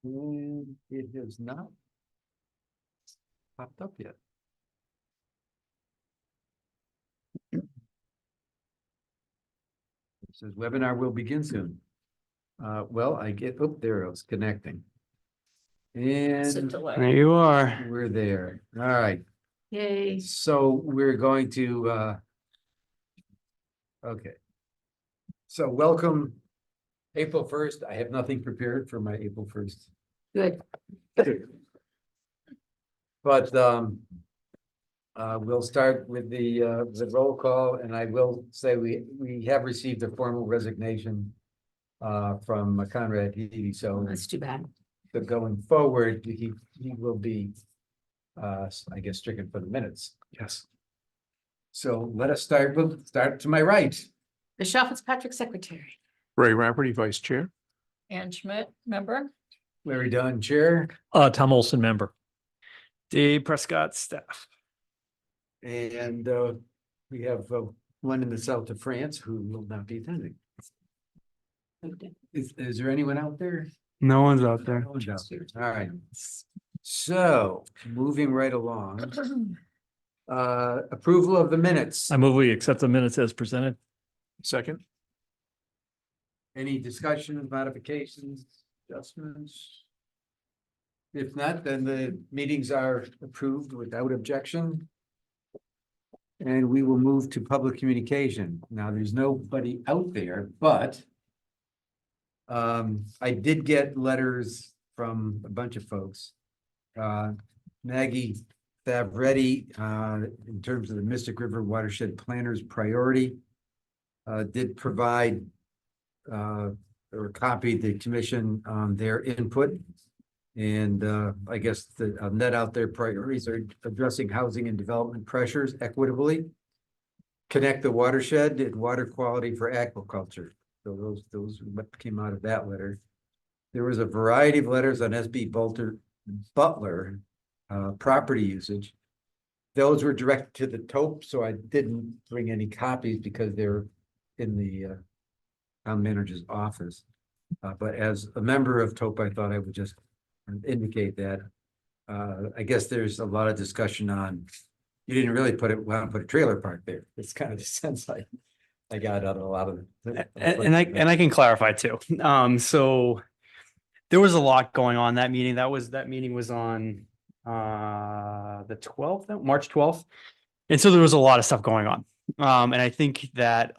And it has not popped up yet. It says webinar will begin soon. Well, I get, oh, there it was connecting. It's a And delay. There you are. we're there. All right. Yay. So we're going to, okay. So welcome, April 1st. I have nothing prepared for my April 1st. Good. But we'll start with the roll call, and I will say we have received a formal resignation from Conrad Heavey, so That's too bad. but going forward, he will be I guess stricken for the minutes. Yes. So let us start to my right. Michelle Fitzpatrick, secretary. Ray Rafferty, Vice Chair. Ann Schmidt, member. Larry Dunn, chair, Tom Olson, member. Dave Prescott, staff. and we have one in the south of France who will not be attending. Is there anyone out there? No one's out there. No one's out there. All right. So moving right along. Approval of the minutes. I move we accept the minutes as presented. Second. Any discussion, modifications, adjustments? If not, then the meetings are approved without objection. And we will move to public communication. Now, there's nobody out there, but I did get letters from a bunch of folks. Maggie Favretti, in terms of the Mystic River Watershed Planners Priority, did provide or copied the commission on their input. And I guess the net out their priorities are addressing housing and development pressures equitably, connect the watershed, and water quality for aquaculture. So those what came out of that letter. There was a variety of letters on SB Butler property usage. Those were directed to the TOP, so I didn't bring any copies because they're in the town manager's office. But as a member of TOP, I thought I would just indicate that. I guess there's a lot of discussion on, you didn't really want to put a trailer park there. It's kind of the sense I got out of a lot of it. And I can clarify too. So there was a lot going on that meeting. That meeting was on the 12th, March 12th. And so there was a lot of stuff going on. And I think that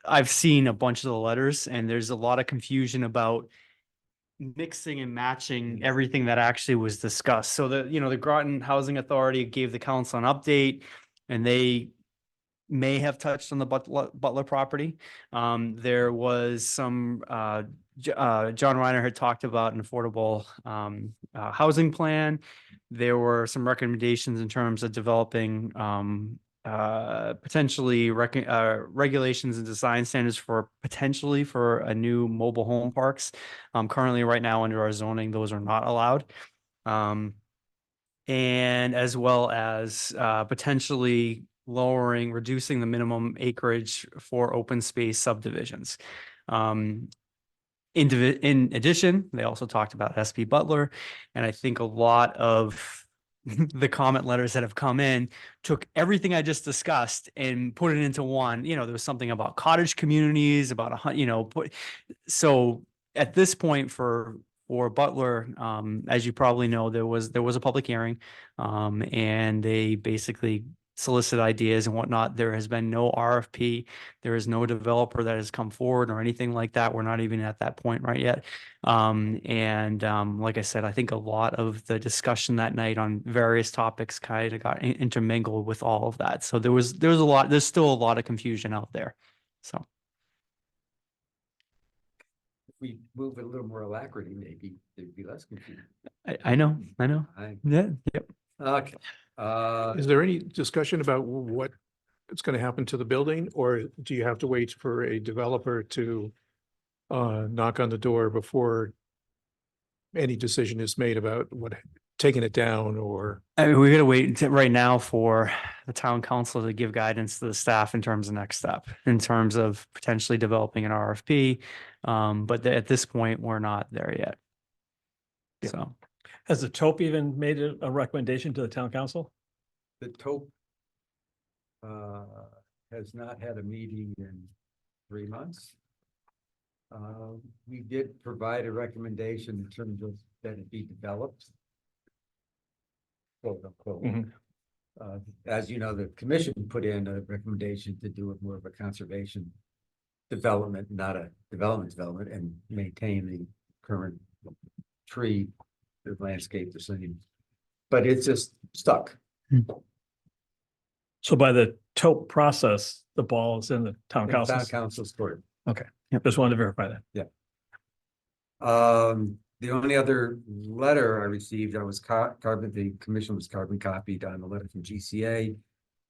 I've seen a bunch of the letters, and there's a lot of confusion about mixing and matching everything that actually was discussed. So the Groton Housing Authority gave the council an update, and they may have touched on the Butler property. There was some John Reiner had talked about an affordable housing plan. There were some recommendations in terms of developing potentially regulations and design standards for potentially for a new mobile home parks. Currently right now under our zoning, those are not allowed. And as well as potentially reducing the minimum acreage for open space subdivisions. In addition, they also talked about SB Butler, and I think a lot of the comment letters that have come in took everything I just discussed and put it into one. There was something about cottage communities, about so at this point for Butler, as you probably know, there was a public hearing, and they basically solicit ideas and whatnot. There has been no RFP. There is no developer that has come forward or anything like that. We're not even at that point right yet. Like I said, I think a lot of the discussion that night on various topics kind of got intermingled with all of that. So there's still a lot of confusion out there. So If we move it a little more alacrity, maybe there'd be less confusion. I know. Yeah. Yep. Okay. Is there any discussion about what is going to happen to the building, or do you have to wait for a developer to knock on the door before any decision is made about taking it down? Or I mean, we're gonna wait right now for the town council to give guidance to the staff in terms of next step, in terms of potentially developing an RFP. But at this point, we're not there yet. Yeah. So, Has the TOP even made a recommendation to the town council? The TOP has not had a meeting in 3 months. We did provide a recommendation in terms of that it be developed. Quote unquote. Mhm. As you know, the commission put in a recommendation to do it more of a conservation development, not a development, and maintain the current tree, the landscape the same. But it's just stuck. So by the TOP process, the ball is in the town in Town council. council's court. Just wanted to verify that. The only other letter I received, I was the commission was carbon copied on a letter from GCA.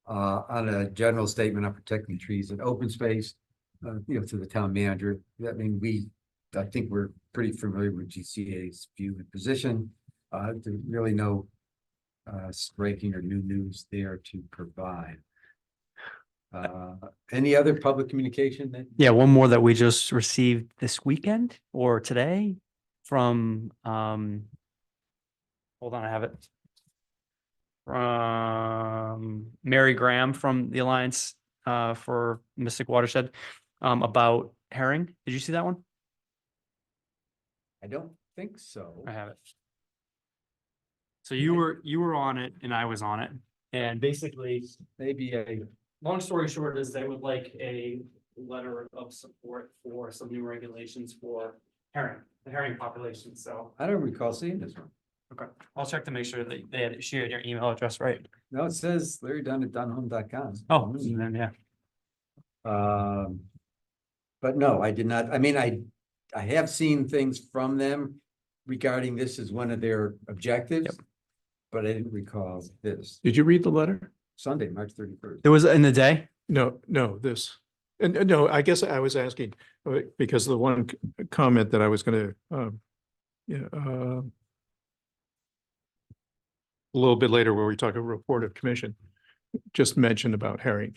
On a general statement on protecting trees and open space, to the town manager. I mean, I think we're pretty familiar with GCA's view and position. There's really no breaking or new news there to provide. Any other public communication that? yeah, one more that we just received this weekend or today from, hold on, I have it. From Mary Graham from the Alliance for Mystic Watershed about herring. Did you see that one? I don't think so. I have it. So you were on it and I was on it. And basically, Maybe long story short is they would like a letter of support for some new regulations for the herring population. So I don't recall seeing this one. okay, I'll check to make sure that they had shared your email address right. No, it says Larry Dunn at dunhome.com. Oh, and then yeah. But no, I did not. I mean, I have seen things from them regarding this as one of their objectives. Yep. But I didn't recall this. Did you read the letter? Sunday, March 31st. There was in the day. No, this. And no, I guess I was asking, because the one comment that I was gonna, a little bit later where we talk a report of commission, just mentioned about herring,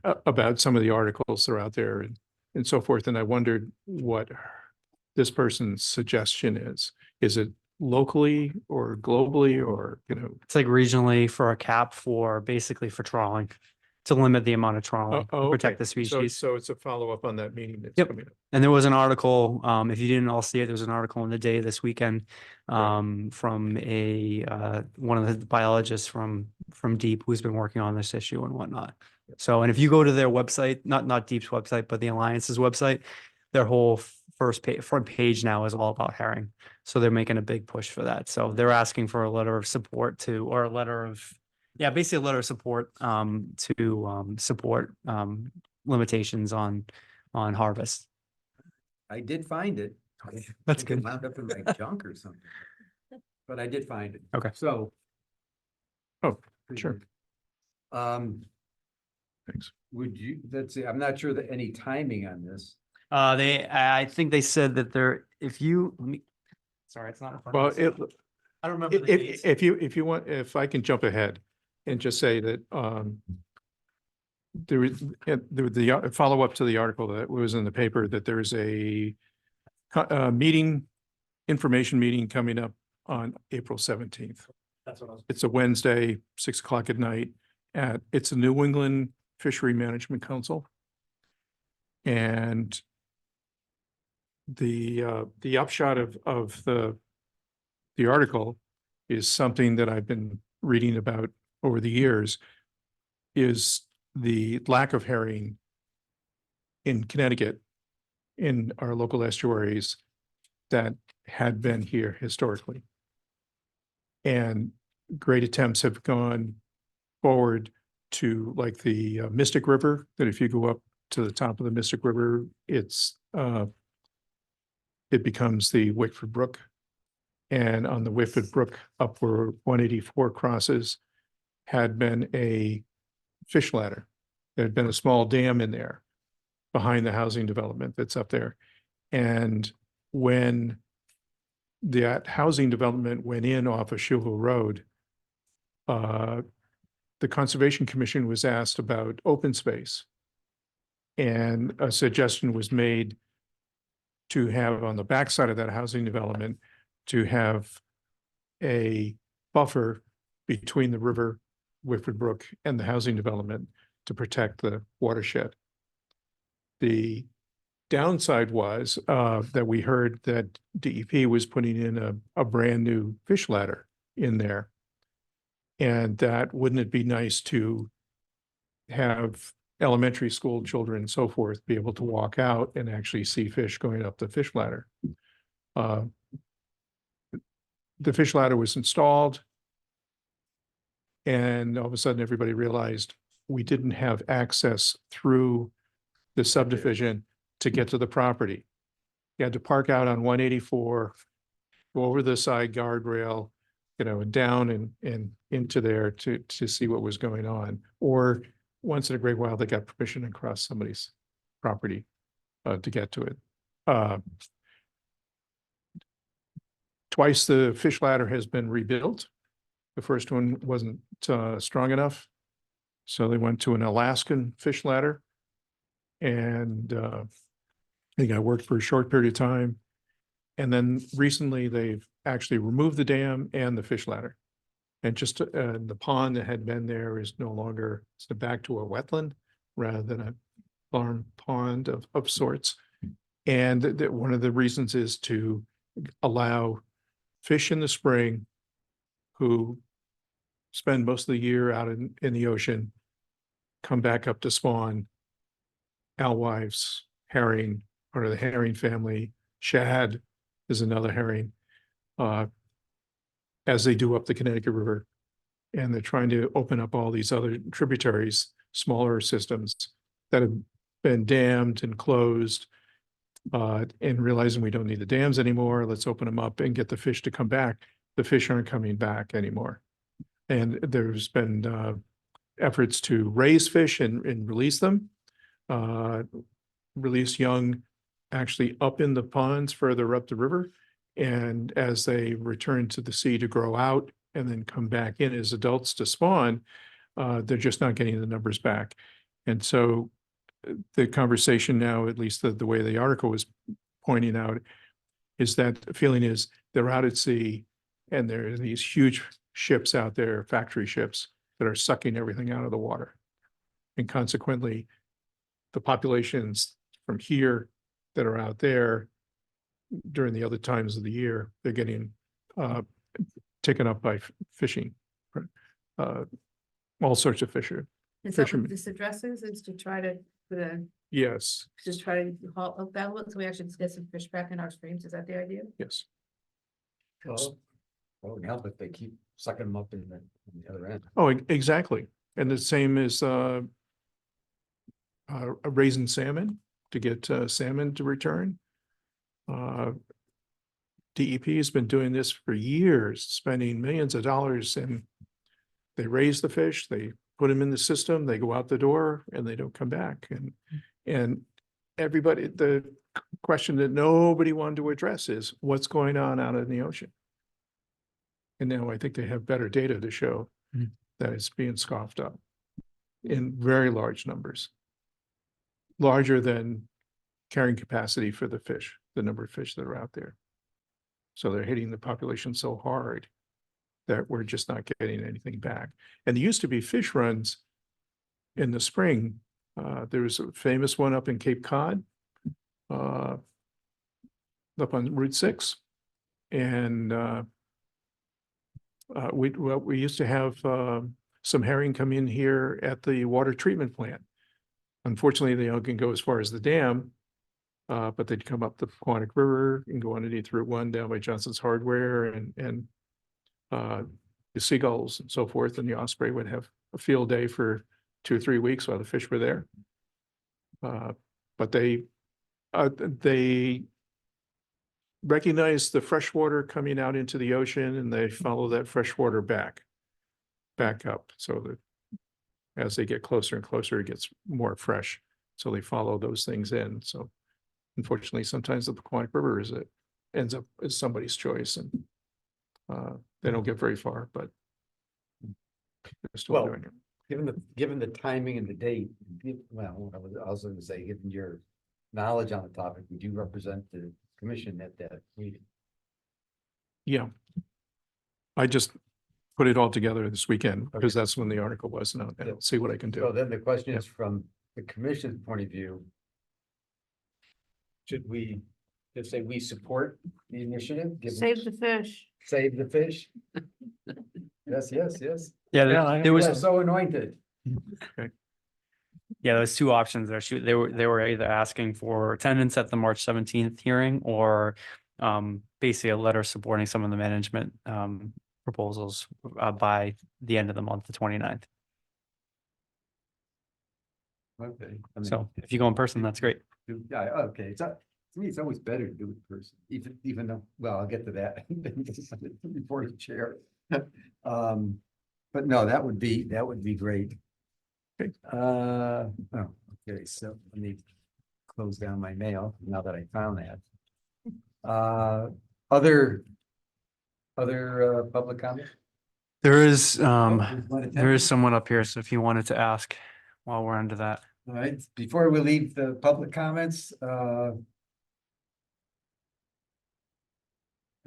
about some of the articles that are out there and so forth. And I wondered what this person's suggestion is. Is it locally or globally or, It's like regionally for a cap for basically for trawling to limit the amount of trawling, to protect the species. So it's a follow-up on that meeting that's Yep. coming up. And there was an article, if you didn't all see it, there was an article in the day this weekend from one of the biologists from Deep who's been working on this issue and whatnot. So, and if you go to their website, not Deep's website, but the Alliance's website, their whole front page now is all about herring. So they're making a big push for that. So they're asking for a letter of support or a letter of, basically a letter of support to support limitations on harvest. I did find it. That's I think it good. wound up in my junk or something. But I did find it. Okay. So. Oh, pretty sure. good. Thanks. Would you, let's see, I'm not sure that any timing on this. I think they said that sorry, it's not in front Well, of us. I don't remember the dates. if you want, if I can jump ahead and just say that, there is the follow-up to the article that was in the paper that there is a information meeting coming up on April 17th. That's what I was. It's a Wednesday, 6 o'clock at night it's a New England Fishery Management Council. And the upshot of the article is something that I've been reading about over the years, is the lack of herring in Connecticut in our local estuaries that had been here historically. And great attempts have gone forward to like the Mystic River, that if you go up to the top of the Mystic River, it becomes the Wickford Brook. And on the Wickford Brook up where 184 crosses had been a fish ladder. There had been a small dam in there behind the housing development that's up there. And when that housing development went in off of Schuylkill Road, the Conservation Commission was asked about open space. And a suggestion was made to have on the backside of that housing development, to have a buffer between the river, Whitford Brook, and the housing development to protect the watershed. The downside was that we heard that DEP was putting in a brand new fish ladder in there. And that, wouldn't it be nice to have elementary school children and so forth be able to walk out and actually see fish going up the fish ladder? The fish ladder was installed. And all of a sudden, everybody realized we didn't have access through the subdivision to get to the property. You had to park out on 184, go over the side guardrail, and down and into there to see what was going on. Or once in a great while, they got permission to cross somebody's property to get to it. Twice the fish ladder has been rebuilt. The first one wasn't strong enough, so they went to an Alaskan fish ladder. And I think I worked for a short period of time. And then recently they've actually removed the dam and the fish ladder. And just the pond that had been there is no longer, it's back to a wetland rather than a farm pond of sorts. And one of the reasons is to allow fish in the spring who spend most of the year out in the ocean, come back up to spawn alewives, herring, part of the herring family, shad is another herring, as they do up the Connecticut River. And they're trying to open up all these other tributaries, smaller systems that have been dammed and closed, and realizing we don't need the dams anymore. Let's open them up and get the fish to come back. The fish aren't coming back anymore. And there's been efforts to raise fish and release them, release young actually up in the ponds further up the river. And as they return to the sea to grow out and then come back in as adults to spawn, they're just not getting the numbers back. And so the conversation now, at least the way the article was pointing out, is that the feeling is they're out at sea and there are these huge ships out there, factory ships, that are sucking everything out of the water. And consequently, the populations from here that are out there during the other times of the year, they're getting taken up by fishing, all sorts of fisher. Is that what Fishermen. this addresses, is to try to, Yes, just try to haul up that one, so we actually get some fish back in our streams, is that the idea? yes. Well, that would help if they keep sucking them up in the other end. Oh, exactly. And the same as raising salmon to get salmon to return. DEP has been doing this for years, spending millions of dollars, and they raise the fish, they put them in the system, they go out the door and they don't come back. And everybody, the question that nobody wanted to address is what's going on out in the ocean. And now I think they have better data to show that it's being scoffed up in very large numbers, larger than carrying capacity for the fish, the number of fish that are out there. So they're hitting the population so hard that we're just not getting anything back. And there used to be fish runs in the spring. There was a famous one up in Cape Cod, up on Route 6. And we used to have some herring come in here at the water treatment plant. Unfortunately, they only can go as far as the dam, but they'd come up the Quantic River and go underneath Route 1 down by Johnson's Hardware and the seagulls and so forth, and the osprey would have a field day for 2 or 3 weeks while the fish were there. But they recognize the freshwater coming out into the ocean, and they follow that freshwater back up, so that as they get closer and closer, it gets more fresh. So they follow those things in. So unfortunately, sometimes the Quantic River ends up as somebody's choice, and they don't get very far, but they're still Well, doing it. Given the timing and the date, well, I was also going to say, given your knowledge on the topic, would you represent the commission at that meeting? Yeah. I just put it all together this weekend because that's when the article was, and I'll see what I can So do. then the question is from the commission's point of view. Should we just say we support the initiative? given- Save the fish. Save the fish? Yes, yes, yes. Yeah, Yeah, I- there We was, are so anointed. yeah, there's two options there. They were either asking for attendance at the March 17th hearing or basically a letter supporting some of the management proposals by the end of the month, the 29th. Okay. I mean, So if you go in person, that's great. Yeah, okay, to me, it's always better to do it in person, even though, well, I'll get to that. Before the chair. But no, that would be great. Okay. Oh, okay, so let me close down my mail now that I found that. Other public comment? There is There's one there is attendee. someone up here, so if you wanted to ask while we're under that. All right, before we leave the public comments, I'm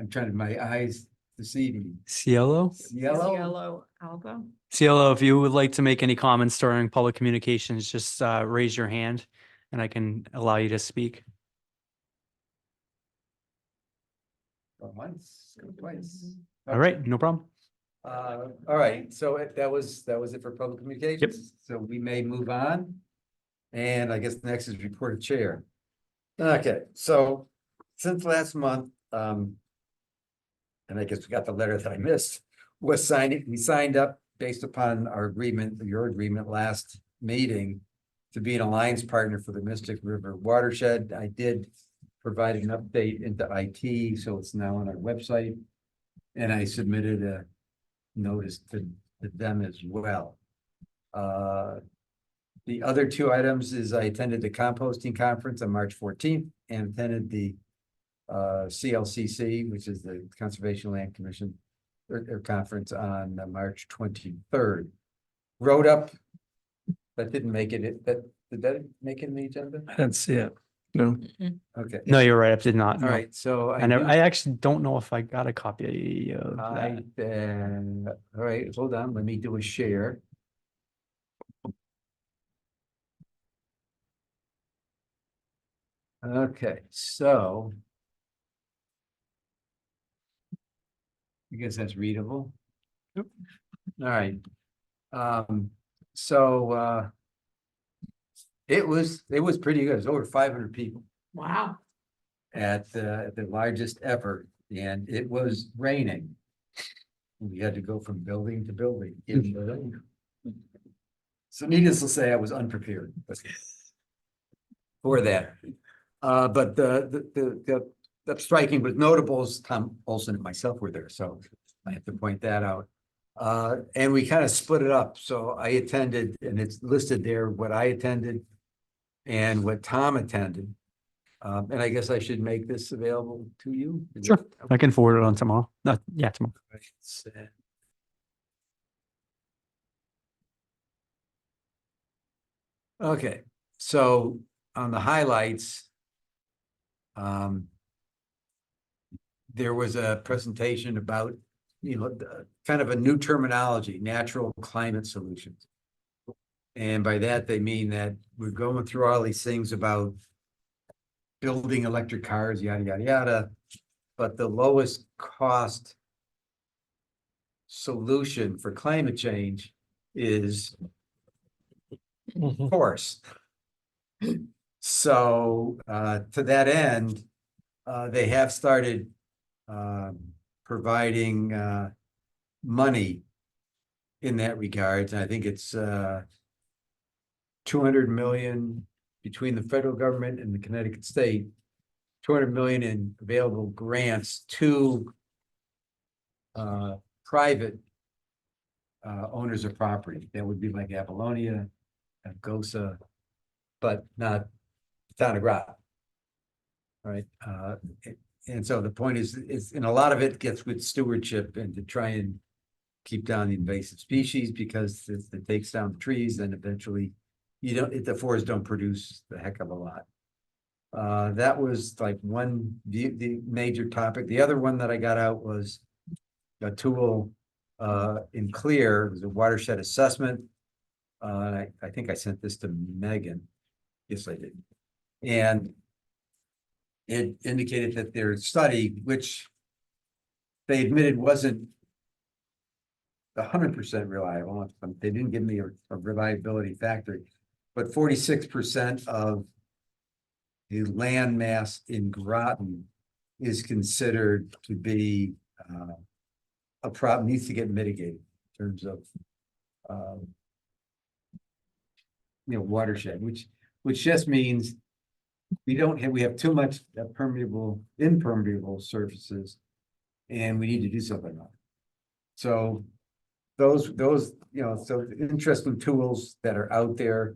trying to, my eyes deceiving. Cielo? Yellow? Yellow Alba. Cielo, if you would like to make any comments during public communications, just raise your hand and I can allow you to speak. Go once, go twice. All right, no problem. All right, so that was it for public communications. So we may move on. And I guess next is report of chair. Okay, so since last month, and I guess we got the letter that I missed, we signed up based upon our agreement, your agreement last meeting to be an alliance partner for the Mystic River watershed. I did provide an update into IT, so it's now on our website. And I submitted a notice to them as well. The other two items is I attended the composting conference on March 14th and attended the CLCC, which is the Conservation Land Commission or conference on March 23rd. Wrote up, that didn't make it, did that make it in the agenda? I didn't see it. No, Okay. No, you're right. I did not. All no. right, so I actually don't know if I got a copy of I, that. all right, hold on, let me do a share. Okay, so. I guess that's readable. Yep. All right. So it was pretty good. It was over 500 people Wow. at the largest ever, and it was raining. We had to go from building to building in the rain. So needless to say, I was unprepared for that. But the striking but notable is Tom Olson and myself were there, so I have to point that out. And we kind of split it up. So I attended, and it's listed there what I attended and what Tom attended. And I guess I should make this available to you. Is Sure. it- I can forward it on tomorrow. Yeah, tomorrow. Okay, so on the highlights. There was a presentation about, kind of a new terminology, natural climate solutions. And by that, they mean that we're going through all these things about building electric cars, yada, yada, yada. But the lowest cost solution for climate change is forest. So to that end, they have started providing money in that regard. And I think it's 200 million between the federal government and the Connecticut state, 200 million in available grants to private owners of property. That would be like Apollonia, Gosa, but not town of Groton. Right. And so the point is, and a lot of it gets with stewardship and to try and keep down the invasive species, because if it takes down the trees, then eventually the forests don't produce the heck of a lot. That was like the major topic. The other one that I got out was a tool in Clear, it was a watershed assessment. I think I sent this to Megan. Yes, I did. And it indicated that their study, which they admitted wasn't 100% reliable. They didn't give me a reliability factor, but 46% of the land mass in Groton is considered to be a problem, needs to get mitigated in terms of watershed, which just means we have too much impermeable surfaces, and we need to do something about it. So those so interesting tools that are out there.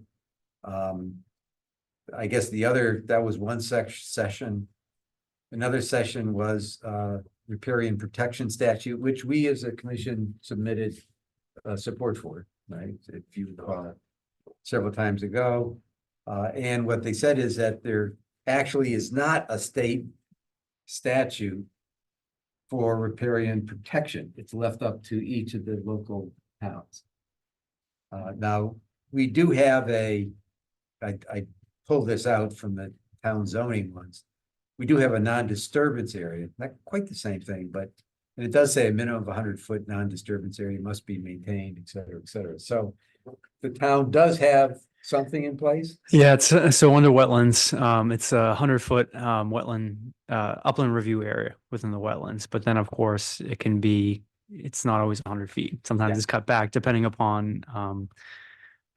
I guess that was one session. Another session was riparian protection statute, which we as a commission submitted support for, right? If you recall, several times ago. And what they said is that there actually is not a state statute for riparian protection. It's left up to each of the local towns. Now, we do have I pulled this out from the town zoning ones. We do have a non-disturbance area, not quite the same thing, but and it does say a minimum of 100-foot non-disturbance area must be maintained, et cetera, et cetera. So the town does have something in place. Yeah, it's so under wetlands, it's 100-foot wetland upland review area within the wetlands. But then, of course, it's not always 100 feet. Sometimes Yeah. it's cut back depending upon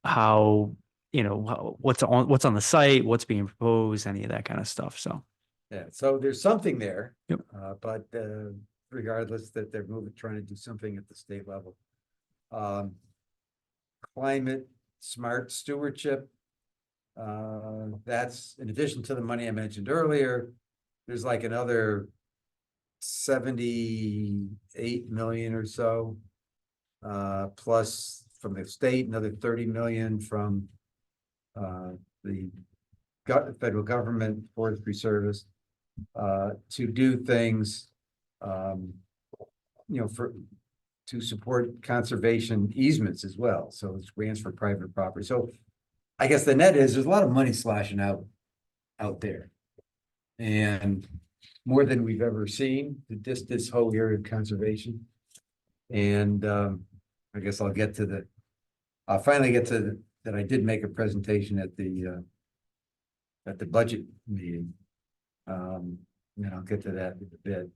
how what's on the site, what's being proposed, any of that kind of stuff. So Yeah, so there's something there. Yep. But regardless that they're trying to do something at the state level. Climate smart stewardship. That's in addition to the money I mentioned earlier, there's like another 78 million or so. Plus from the state, another 30 million from the federal government, Forestry Service, to do things, to support conservation easements as well. So it's grants for private property. So I guess the net is there's a lot of money sloshing out there. And more than we've ever seen, this whole area of conservation. And I guess I'll finally get to that I did make a presentation at the budget meeting. And I'll get to that in a bit.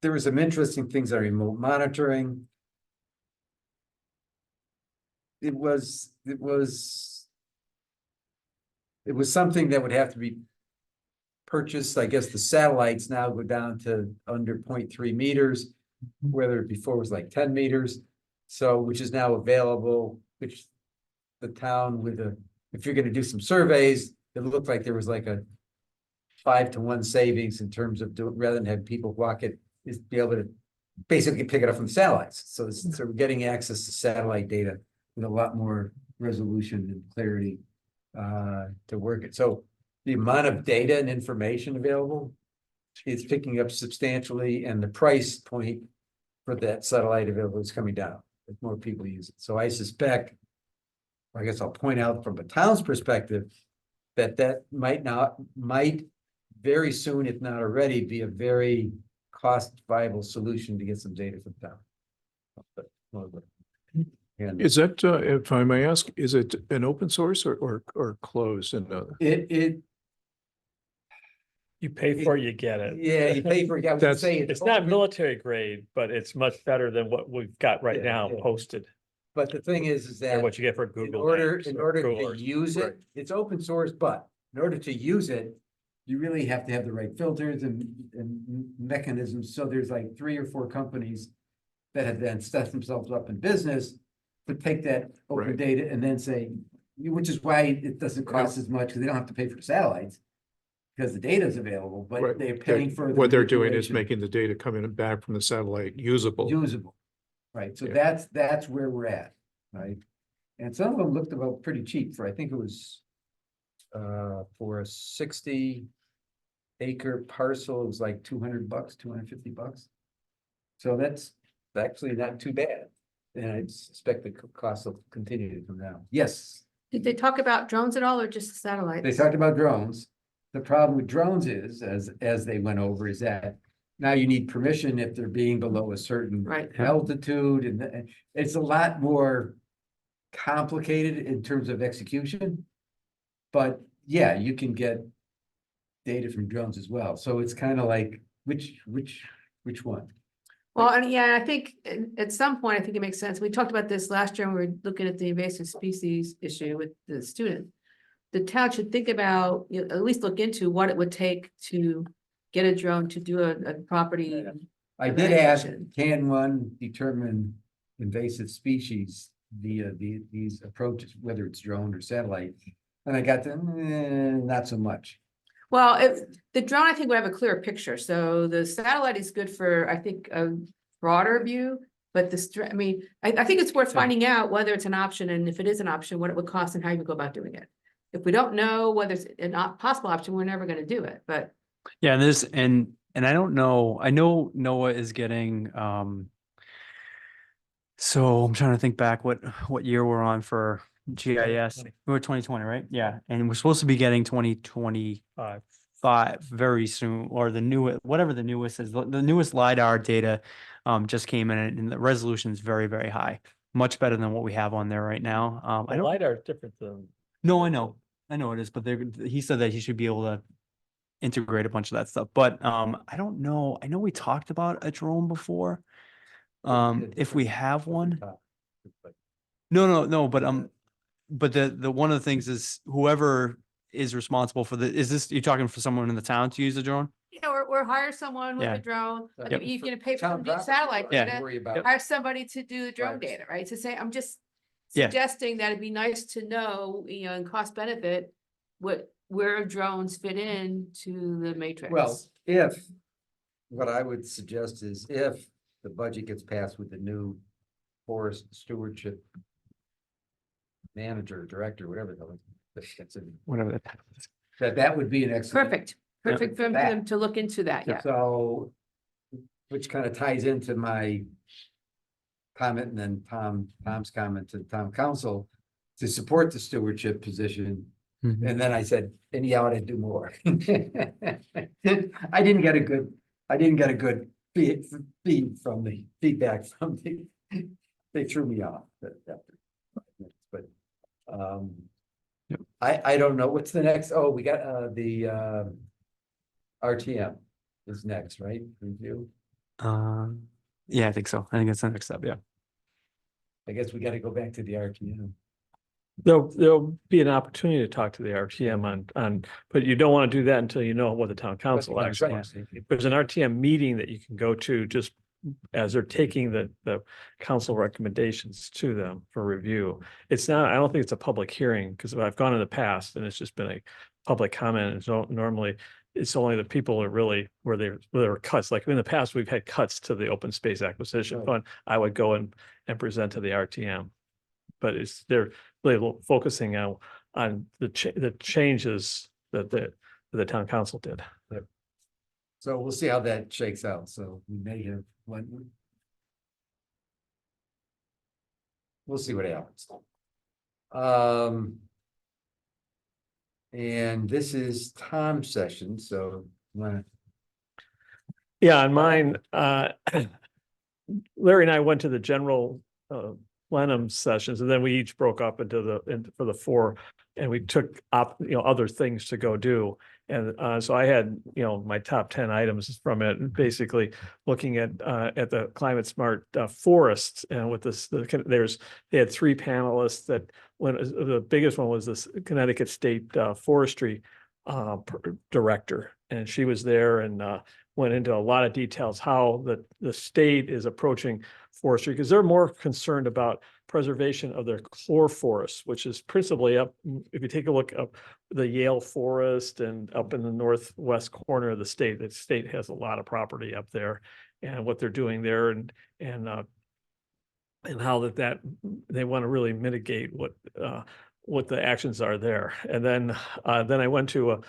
There were some interesting things on remote monitoring. It was something that would have to be purchased. I guess the satellites now go down to under 0.3 meters, whether before it was like 10 meters. So, which is now available, which the town if you're going to do some surveys, it looked like there was like a 5-to-1 savings in terms of rather than have people walk it, is be able to basically pick it up from the satellites. So we're getting access to satellite data with a lot more resolution and clarity to work it. So the amount of data and information available is picking up substantially, and the price point for that satellite available is coming down as more people use it. So I suspect, I guess I'll point out from a town's perspective, that might very soon, if not already, be a very cost viable solution to get some data from town. And Is that, if I may ask, is it an open source or closed? And You pay for it, you get it. yeah, you pay for it. I would That's- say It's not military grade, but it's much better than what we've got right Yeah, now yeah. posted, But the thing is and that what you get for in Google. order Maps to or Google use Right. it, it's open source, but in order to use it, you really have to have the right filters and mechanisms. So there's like 3 or 4 companies that have then set themselves up in business to take that open Right. data and then say, which is why it doesn't cost as much because they don't have to pay for the satellites because the data is available, but Right. they're paying for the what they're doing is manipulation. making the data coming back from the satellite usable. Usable, right? So Yeah. that's where we're at, right? And some of them looked about pretty cheap for, I think it was for a 60 acre parcel, it was like $200, $250. So that's actually not too bad. And I suspect the cost will continue to come down. Yes, Did they talk about drones at all or just they satellites? talked about drones. The problem with drones is, as they went over, is that now you need permission if they're being below a certain Right. altitude, and it's a lot more complicated in terms of execution. But yeah, you can get data from drones as well. So it's kind of like, which one? Well, and yeah, I think at some point, I think it makes sense. We talked about this last year when we were looking at the invasive species issue with the student. The town should think about, you know, at least look into what it would take to get a drone to do a property. I did ask, evaluation. can one determine invasive species via these approaches, whether it's drone or satellite? And I got the, not so much. Well, if the drone, I think would have a clearer picture. So the satellite is good for, I think, a broader view. But I mean, I think it's worth finding out whether it's an option, and if it is an option, what it would cost and how you would go about doing it. If we don't know whether it's a not possible option, we're never gonna do it, but Yeah, and there's and I don't know. I know Noah is getting so I'm trying to think back what year we're on for GIS. 2020. We were 2020, right? Yeah. And we're supposed to be getting 2025 very soon, or the newest, whatever the newest is. The newest LiDAR data just came in, and the resolution is very, very high. Much better than what we have on there right now. I The don't LiDAR is different than. no, I know it is, but he said that he should be able to integrate a bunch of that stuff. But I don't know. I know we talked about a drone before. If we have one. No, but the one of the things is whoever is responsible for is this, you're talking for someone in the town to use a drone? you know, we're hire someone with Yeah. a drone. I Yep. mean, you're gonna pay for Town them to do property, satellite I don't data. worry about. Hire somebody to do the drone Privacy. data, right? To say, I'm just Yeah. suggesting that it'd be nice to know, you know, in cost benefit, where drones fit in to the matrix. Well, what I would suggest is if the budget gets passed with the new forest stewardship manager, director, whatever the hell that's in, Whatever that is. that would be an excellent. Perfect for them That. to look into that, yeah. So, which kind of ties into my comment and then Tom's comment to the town council to support the stewardship position. Mhm. And then I said, and you ought to do more. I didn't get a good feedback from they threw me off. But Yep. I don't know, what's the next, oh, we got the RTM is next, right? Review, Yeah, I think so. I think that's the next step. Yeah. I guess we gotta go back to the RTM. There'll be an opportunity to talk to the RTM on, but you don't want to do that until you know what the town council That's actually what I'm wants. saying. There's an RTM meeting that you can go to just as they're taking the council recommendations to them for review. It's not, I don't think it's a public hearing, because I've gone in the past and it's just been a public comment. And so normally it's only the people that really, where there are cuts, like in the past, we've had cuts to the open space acquisition Right. fund. I would go and present to the RTM. But they're really focusing on the changes that the town council did. So we'll see how that shakes out. So we may have one. We'll see what happens. And this is Tom's session, so you wanna- Yeah, on mine, Larry and I went to the general plenum sessions, and then we each broke up for the four, and we took other things to go do. And so I had, my top 10 items from it, and basically looking at the climate smart forests, and with this, they had three panelists that the biggest one was this Connecticut State Forestry Director, and she was there and went into a lot of details how the state is approaching forestry, because they're more concerned about preservation of their core forests, which is principally up, if you take a look up the Yale Forest and up in the northwest corner of the state has a lot of property up there, and what they're doing there, and how that they want to really mitigate what the actions are there. And then I went to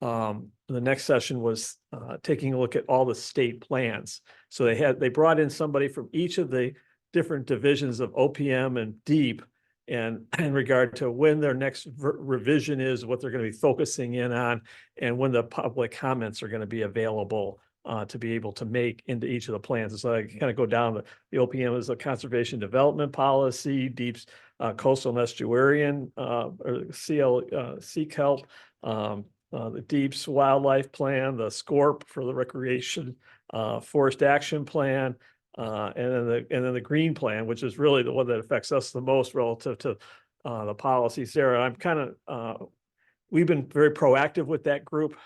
the next session was taking a look at all the state plans. So they brought in somebody from each of the different divisions of OPM and DEEP, and in regard to when their next revision is, what they're going to be focusing in on, and when the public comments are going to be available to be able to make into each of the plans. And so I kind of go down the OPM is a conservation development policy, DEEP's coastal and estuarian or sea kelp, the DEEP's wildlife plan, the SCORP for the recreation, forest action plan, and then the green plan, which is really the one that affects us the most relative to the policies there. I'm kind of we've been very proactive with that group,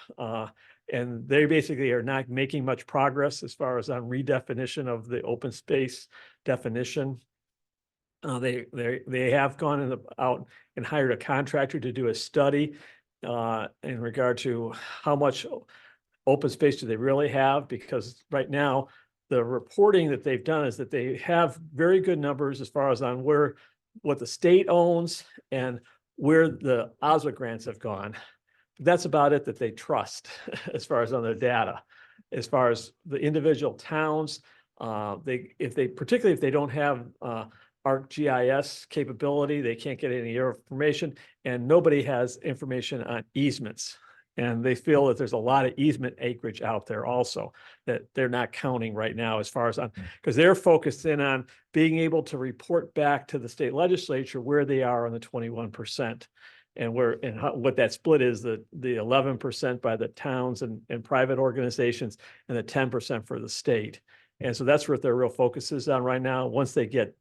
and they basically are not making much progress as far as on redefinition of the open space definition. They have gone out and hired a contractor to do a study in regard to how much open space do they really have, because right now the reporting that they've done is that they have very good numbers as far as on what the state owns and where the OSWA grants have gone. That's about it that they trust as far as on their data. As far as the individual towns, particularly if they don't have ArcGIS capability, they can't get any information, and nobody has information on easements. And they feel that there's a lot of easement acreage out there also that they're not counting right now as far as on, because they're focused in on being able to report back to the state legislature where they are on the 21%. And what that split is, the 11% by the towns and private organizations, and the 10% for the state. And so that's what their real focus is on right now. Once they get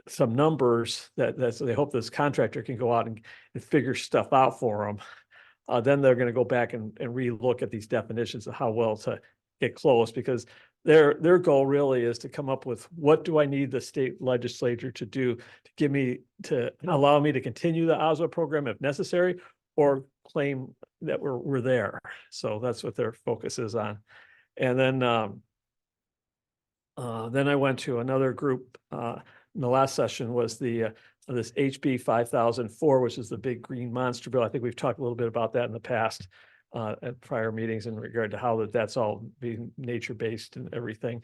some numbers so they hope this contractor can go out and figure stuff out for them. Then they're going to go back and relook at these definitions of how well to get close, because their goal really is to come up with, what do I need the state legislature to do to allow me to continue the OSWA program if necessary, or claim that we're there. So that's what their focus is on. And then I went to another group. In the last session was this HB 5004, which is the big green monster bill. I think we've talked a little bit about that in the past at prior meetings in regard to how that's all being nature-based and everything.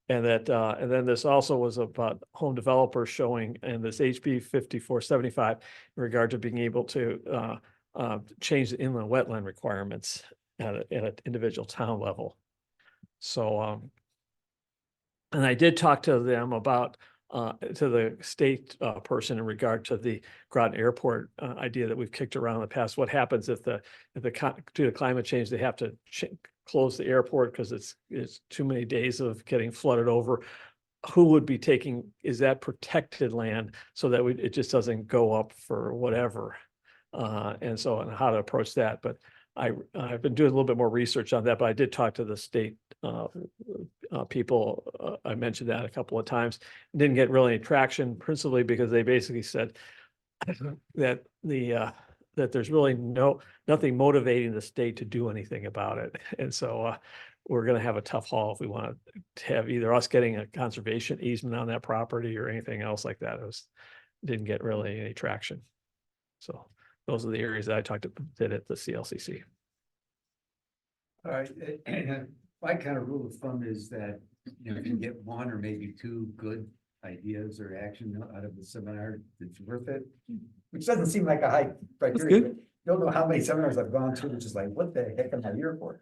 And then this also was about home developers showing, and this HB 5475 in regard to being able to change the inland wetland requirements at an individual town level. So, and I did talk to them about to the state person in regard to the Groton Airport idea that we've kicked around in the past. What happens if due to climate change, they have to close the airport because it's too many days of getting flooded over? Who would be is that protected land so that it just doesn't go up for whatever? And how to approach that. But I've been doing a little bit more research on that, but I did talk to the state people. I mentioned that a couple of times. Didn't get really any traction, principally because they basically said that that there's really nothing motivating the state to do anything about it. And so we're going to have a tough haul if we want to have either us getting a conservation easement on that property or anything else like that. Didn't get really any traction. So those are the areas that I did at the CLCC. All right, my kind of rule of thumb is that, if you get one or maybe two good ideas or action out of the seminar, it's worth it, which doesn't seem like a high criteria. But you don't know how many seminars I've gone to, which is like, what the heck am I here for?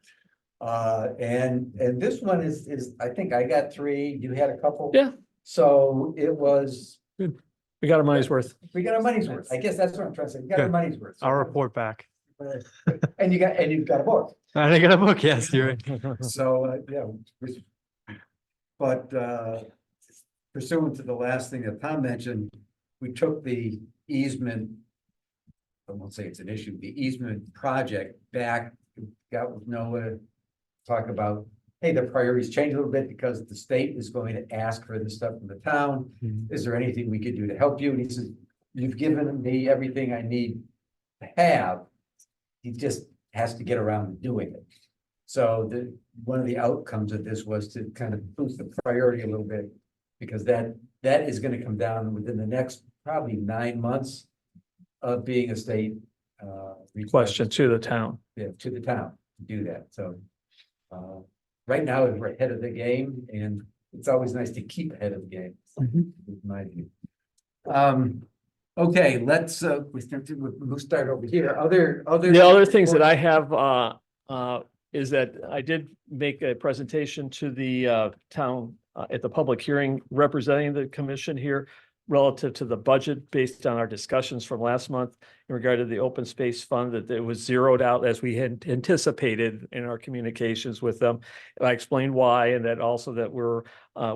And this one is I think I got 3, you had a couple. Yeah. So it was. Good. We got our money's worth. We got our money's worth. I guess that's what I'm trying to say. We got our money's worth. So I'll report back. And you've got a book. I got a book, yes, you're right. So, but pursuant to the last thing that Tom mentioned, we took the easement, I won't say it's an issue, the easement project back, got with Noah, to talk about, hey, the priorities changed a little bit because the state is going to ask for this stuff from the town. Is there anything we could do to help you? And he says, you've given me everything I need to have. He just has to get around to doing it. So one of the outcomes of this was to kind of boost the priority a little bit, because that is going to come down within the next probably 9 months. of being a state. Question to the town. Yeah, to the town to do that, so. Right now, we're ahead of the game, and it's always nice to keep ahead of the game, in my view. Okay, let's, we'll start over here, other. The other things that I have, is that I did make a presentation to the, town, at the public hearing representing the commission here relative to the budget based on our discussions from last month in regard to the open space fund, that it was zeroed out as we had anticipated in our communications with them. I explained why, and that also that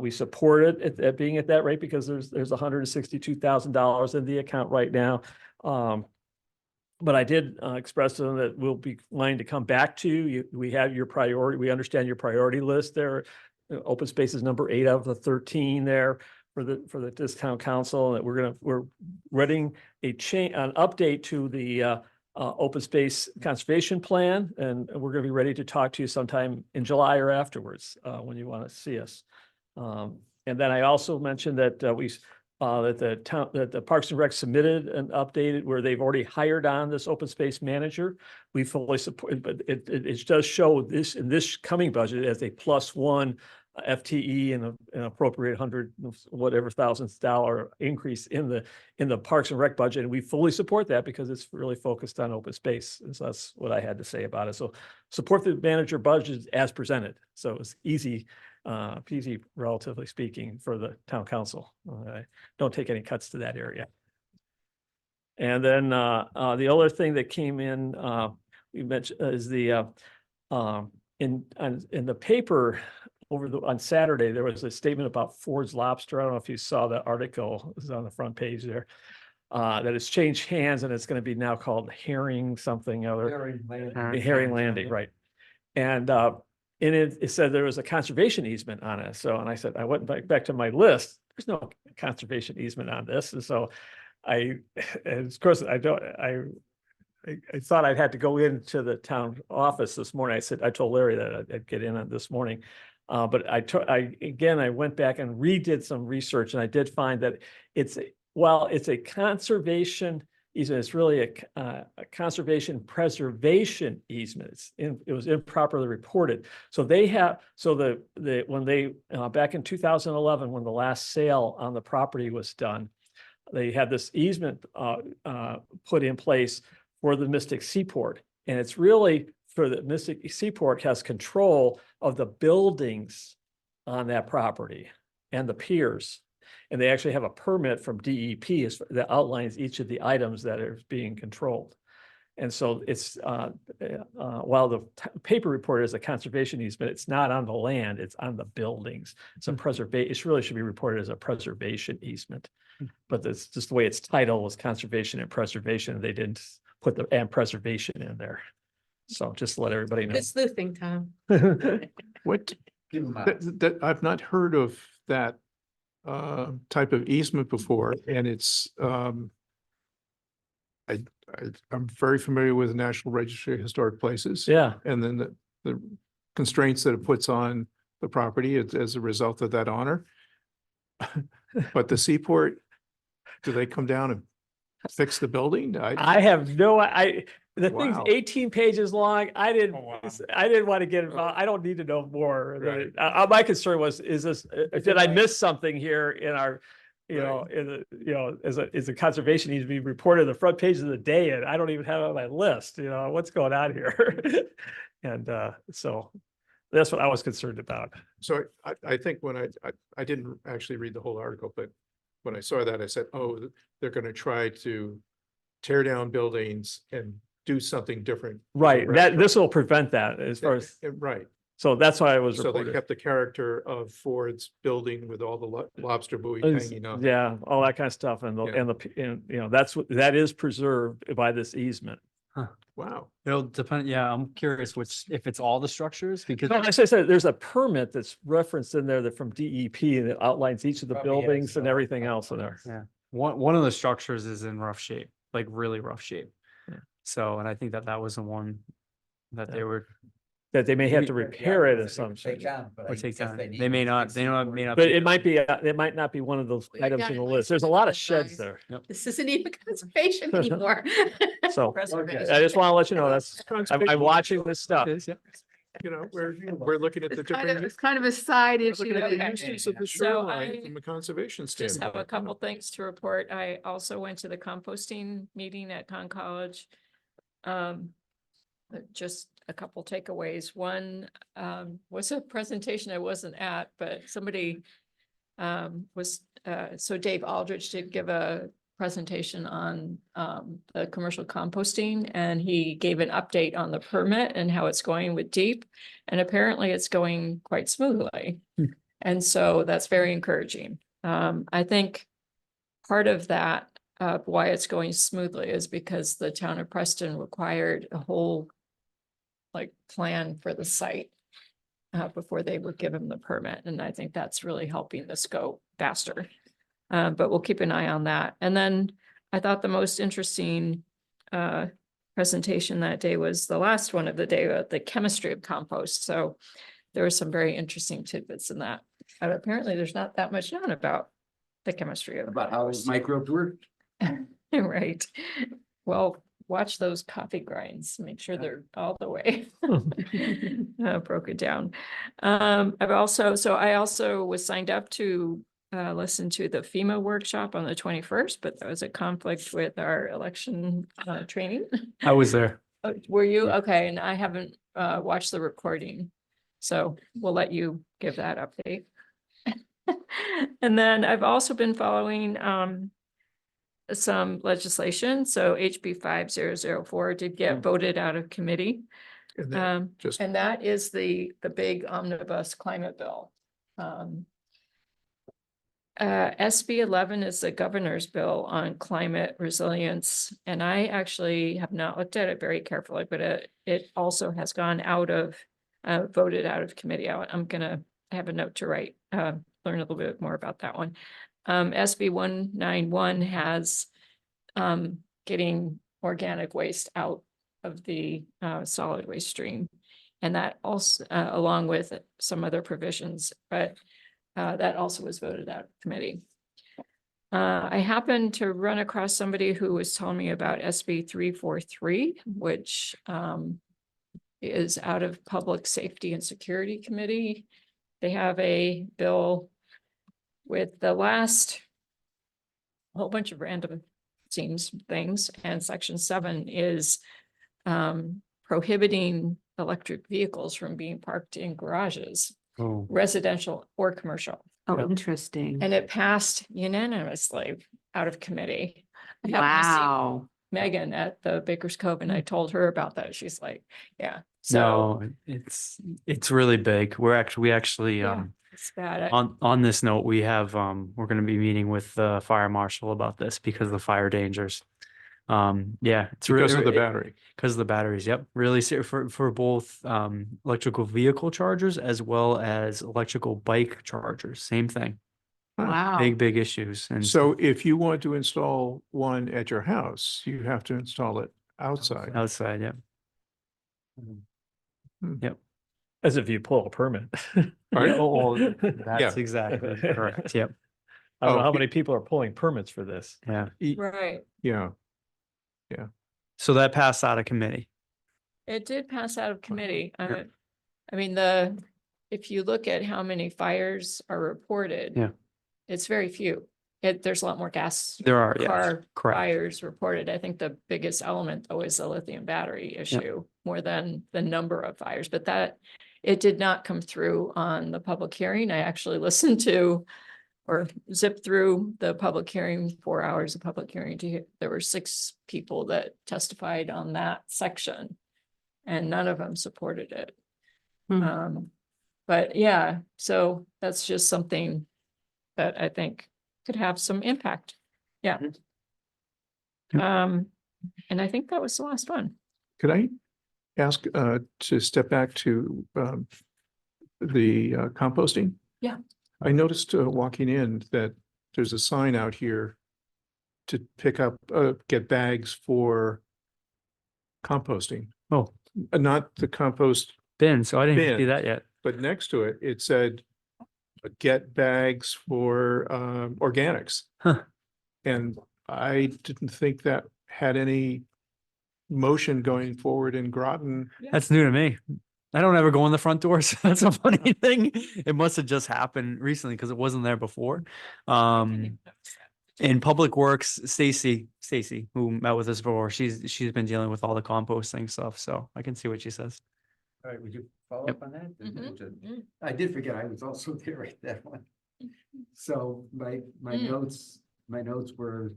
we support it at being at that rate because there's $162,000 in the account right now. But I did express to them that we'll be wanting to come back to you. We have your priority. We understand your priority list there. Open space is number 8 out of the 13 there for the discount council. And that we're running an update to the open space conservation plan, and we're going to be ready to talk to you sometime in July or afterwards when you want to see us. And then I also mentioned that that the Parks and Rec submitted an updated where they've already hired on this open space manager. We fully support, but it does show this in this coming budget as a +1 FTE and an appropriate $100,000 increase in the Parks and Rec budget. And we fully support that because it's really focused on open space. And so that's what I had to say about it. So support the manager budget as presented. So it's easy, relatively speaking, for the town council. Don't take any cuts to that area. And then the other thing that came in, we mentioned is the in the paper on Saturday, there was a statement about Ford's Lobster. I don't know if you saw that article. It was on the front page there. That it's changed hands and it's going to be now called Herring something other. Herring Landing, right? And it said there was a conservation easement on it. So, and I said, I went back to my list. There's no conservation easement on this. And so and of course, I thought I'd had to go into the town office this morning. I told Larry that I'd get in on this morning. But I went back and redid some research, and I did find that it's a conservation easement. It's really a conservation preservation easement. It was improperly reported. So back in 2011, when the last sale on the property was done, they had this easement put in place for the Mystic Seaport, and it's really for the Mystic Seaport has control of the buildings on that property and the piers. And they actually have a permit from DEP that outlines each of the items that are being controlled. And so it's, while the paper report is a conservation easement, it's not on the land, it's on the buildings. It's a preservation, it really should be reported as a preservation easement. But that's just the way it's titled was conservation and preservation. They didn't put the and preservation in there. So just to let everybody know. Good sleuthing, Tom. What, that I've not heard of that type of easement before, and it's I'm very familiar with the National Registry of Historic Places. Yeah. And then the constraints that it puts on the property as a result of that honor. But the Seaport, do they come down and fix the building? I have the thing's Wow. 18 pages long. I didn't want to get involved. I don't need to know more. Right. My concern was, did I miss something here in our, Right. as a conservation needs to be reported on the front page of the day, and I don't even have it on my list, what's going on here? And so that's what I was concerned about. So I think when I didn't actually read the whole article, but when I saw that, I said, oh, they're going to try to tear down buildings and do something different. Right. This will prevent that as far as, Right. so that's why I was So they reported. kept the character of Ford's building with all the lobster buoy hanging up. Yeah, all that kind of stuff. And that is preserved by this easement. Wow. It'll depend. Yeah, I'm curious if it's all the structures because No, as I said, there's a permit that's referenced in there that from DEP and it outlines each of the Probably has buildings and some everything else in there. yeah, one of the structures is in rough shape, like really rough shape. Yeah. So, and I think that was the one that they were. that they may have to repair it or Take something. down, but I Or take guess time. need They may to not, fix they it don't, before may you- not. But be- it might not be one of those Well, items yeah, in the like list. There's a lot of sheds guys. there. This isn't even conservation anymore. So Preservation. I just want to let you know, that's, Conservation, I'm watching this stuff. It is, yeah. you know, we're looking at the It's kind of, different. it's kind of a side we're issue. looking at the that- uses of the So shoreline I from a conservation Just have a standpoint. couple things to report. I also went to the composting meeting at Con College. Just a couple takeaways. One, was a presentation I wasn't at, but somebody so Dave Aldrich did give a presentation on the commercial composting, and he gave an update on the permit and how it's going with Deep. And apparently it's going quite smoothly. And so that's very encouraging. I think part of that, why it's going smoothly is because the town of Preston required a whole plan for the site before they would give him the permit. And I think that's really helping this go faster. But we'll keep an eye on that. And then I thought the most interesting presentation that day was the last one of the day, the chemistry of compost. So there were some very interesting tidbits in that. But apparently there's not that much known about the chemistry of About how compost. microbes work. Right. Well, watch those coffee grinds, make sure they're all the way broke it down. I also was signed up to listen to the FEMA workshop on the 21st, but that was a conflict with our election training. I was there. Oh, were you? Okay, and I haven't watched the recording, so we'll let you give that update. And then I've also been following some legislation. So HB 5004 did get voted out of committee. And that just, And that is the big omnibus climate bill. SB 11 is the governor's bill on climate resilience. And I actually have not looked at it very carefully, but it also has gone out of, voted out of committee. I'm gonna have a note to write, learn a little bit more about that one. SB 191 has getting organic waste out of the solid waste stream. And that also, along with some other provisions, but that also was voted out of committee. I happened to run across somebody who was telling me about SB 343, which is out of Public Safety and Security Committee. They have a bill with the last whole bunch of random things, and section 7 is prohibiting electric vehicles from being parked in garages, Oh, residential or commercial. Oh, Yep. interesting. And it passed unanimously out of committee. I happened to see Wow. Megan at the Baker's Cove, and I told her about that. She's like, yeah, so no, it's really big. We actually, Yeah. it's bad. on this note, we have, we're gonna be meeting with the fire marshal about this because of the fire dangers. Yeah, it's because of the really, battery. because of the batteries. Yep. Really for both, electrical vehicle chargers as well as electrical bike chargers. Same thing. Wow. Big issues. And So if you want to install one at your house, you have to install it outside. outside, yeah. As if you pull a permit. Pardon? Oh, Yeah. that's exactly correct. Yep. I don't know Oh, how many people are pulling permits for this. Yeah. Right. Yeah, So that passed out of committee. It did pass out of committee. Yeah. I mean, if you look at how many fires are reported. Yeah. It's very few. There's a lot more gas There are, yeah, car correct. fires reported. I think the biggest element though is the lithium battery issue more than the number of fires, but that it did not come through on the public hearing. I actually listened to or zipped through the public hearing, 4 hours of public hearing to hear. There were 6 people that testified on that section and none of them supported it. Hmm. But yeah, so that's just something that I think could have some impact. Yeah. Yep. And I think that was the last one. could I ask to step back to the composting? Yeah. I noticed walking in that there's a sign out here to pick up, get bags for composting. Oh, Not the compost bin, so I didn't even see Bin. that yet. But next to it, it said, get bags for organics. Huh. And I didn't think that had any motion going forward in Groton. That's new to me. I don't ever go in the front door, so that's a funny thing. It must have just happened recently because it wasn't there before. In Public Works, Stacy, who met with us before, she's been dealing with all the composting stuff, so I can see what she says. All right, would you follow Yep. up on that? Mhm. I did forget, I was also there at that one. So my notes were,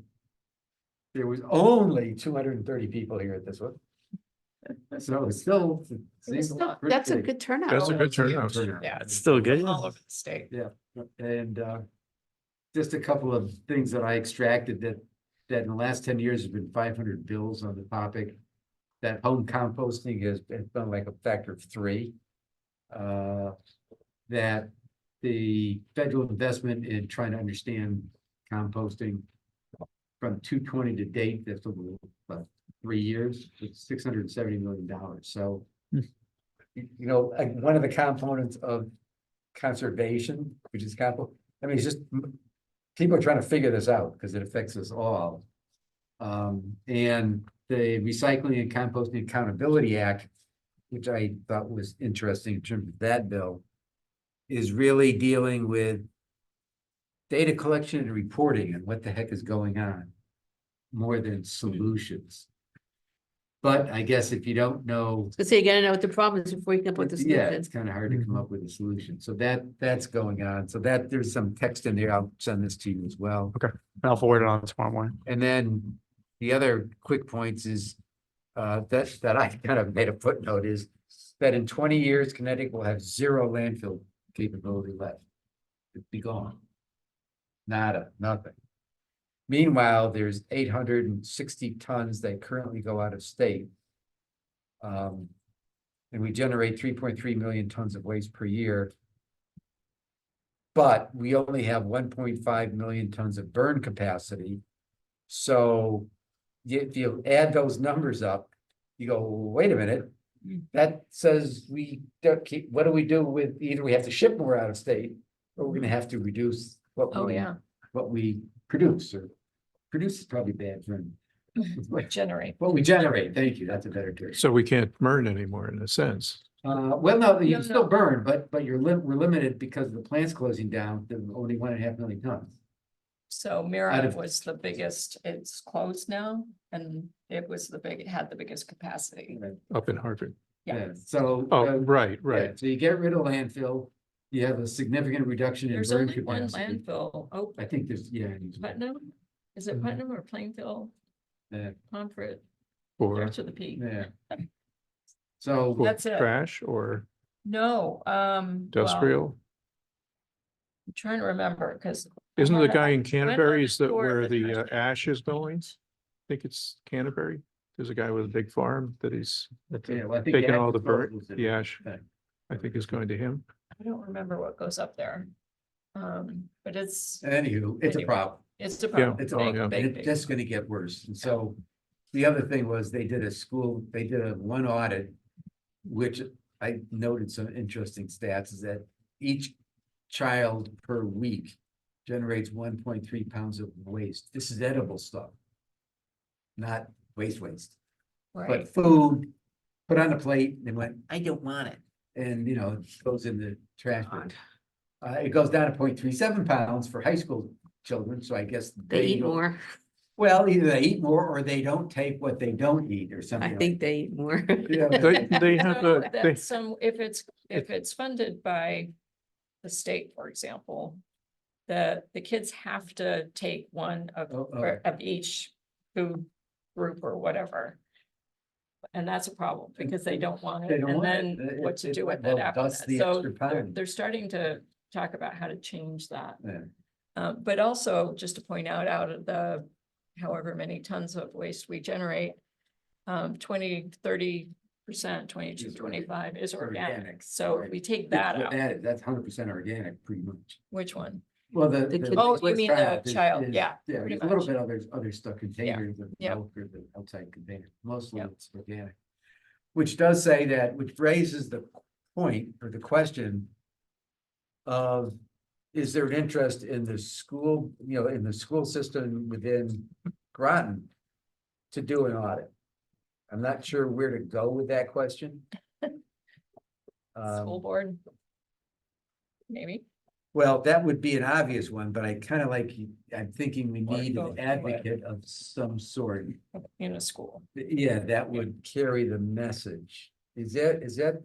there was only 230 people here at this one. So it's still. That's a good turnout. That's a good turnout. Yeah, it's still good. All over the state. Yeah, and just a couple of things that I extracted that in the last 10 years have been 500 bills on the topic. That home composting has been like a factor of 3. That the federal investment in trying to understand composting from 220 to date, that's about 3 years, it's $670 million. So, one of the components of conservation, which is it's just people are trying to figure this out because it affects us all. And the Recycling and Composting Accountability Act, which I thought was interesting in terms of that bill, is really dealing with data collection and reporting and what the heck is going on more than solutions. But I guess if you don't know, So you gotta know what the problem is before you come up with the yeah, solution. it's kind of hard to come up with a solution. So that's going on. So there's some text in there. I'll send this to you as well. I'll forward it on tomorrow morning. And then the other quick points is that I kind of made a footnote is that in 20 years, Connecticut will have 0 landfill capability left. It'd be gone. Nada, nothing. Meanwhile, there's 860 tons that currently go out of state. And we generate 3.3 million tons of waste per year. But we only have 1.5 million tons of burn capacity. So if you add those numbers up, you go, wait a minute, that says we don't keep, what do we do with, either we have to ship more out of state, or we're gonna have to reduce what Oh, we, yeah. what we produce, or produce is probably bad for Generate. what we generate. Thank you, that's a better term. So we can't burn anymore in a sense. Well, no, you No, can still no. burn, but we're limited because the plant's closing down to only 1.5 million tons. So Out Mira of- was the biggest, it's closed now, and it was it had the biggest capacity. Up in Hartford. Yeah. So. Oh, right. Yeah, so you get rid of landfill, you have a significant reduction in There's burn only one capacity. landfill. Oh, I think there's, yeah. Putnam? Is it Mhm. Putnam or Plainville? Yeah, Pomfret, For, starts with a P. yeah. So, for That's it. trash or No, well, industrial? I'm trying to remember, because. Isn't the guy in went on Canterbury, the is that tour where of the the trash ash is going? I think it's Canterbury. There's a guy with a big farm that he's yeah, well, I think. taking the all the actual burn, totals in the it. ash, Okay. I think is going to him. I don't remember what goes up there. But it's Anywho, it's a Anyway. problem. a problem. It's a Oh, Big, yeah. big, It's big. just gonna get worse. And so the other thing was they did one audit, which I noted some interesting stats is that each child per week generates 1.3 pounds of waste. This is edible stuff. Not waste. Right, But food, put on a plate and went, I don't want it. And it goes in the trash bin. It goes down to 0.37 pounds for high school children, so I guess. They eat more. Well, either they eat more or they don't take what they don't eat or something. I think they eat more. Yeah. They have So a, that's some, if it's funded by the state, for example, the kids have to take one of each food group or whatever. And that's a problem because they don't want They it, don't and want then it. what to It- do with well, it after that's that. the So extra pound. they're starting to talk about how to change that. Yeah. But also, just to point out of the however many tons of waste we generate, 20-30%, 22, 25 is organic. organic, So right. we take that What out. that is, that's 100% organic, pretty much. Which one? Well, The kids- Oh, you mean the is- child, is- yeah, Yeah, pretty there's a little much. bit other stuff, containers of yeah. milk or the outside container, mostly Yep. it's organic. Which does say that, which raises the point or the question of, is there an interest in the school, in the school system within Groton to do an audit? I'm not sure where to go with that question. School board. Maybe. Well, that would be an obvious one, but I kind of like, I'm thinking we Or need go an through it. advocate of some sort. In a school. Yeah, that would carry the message. Is that?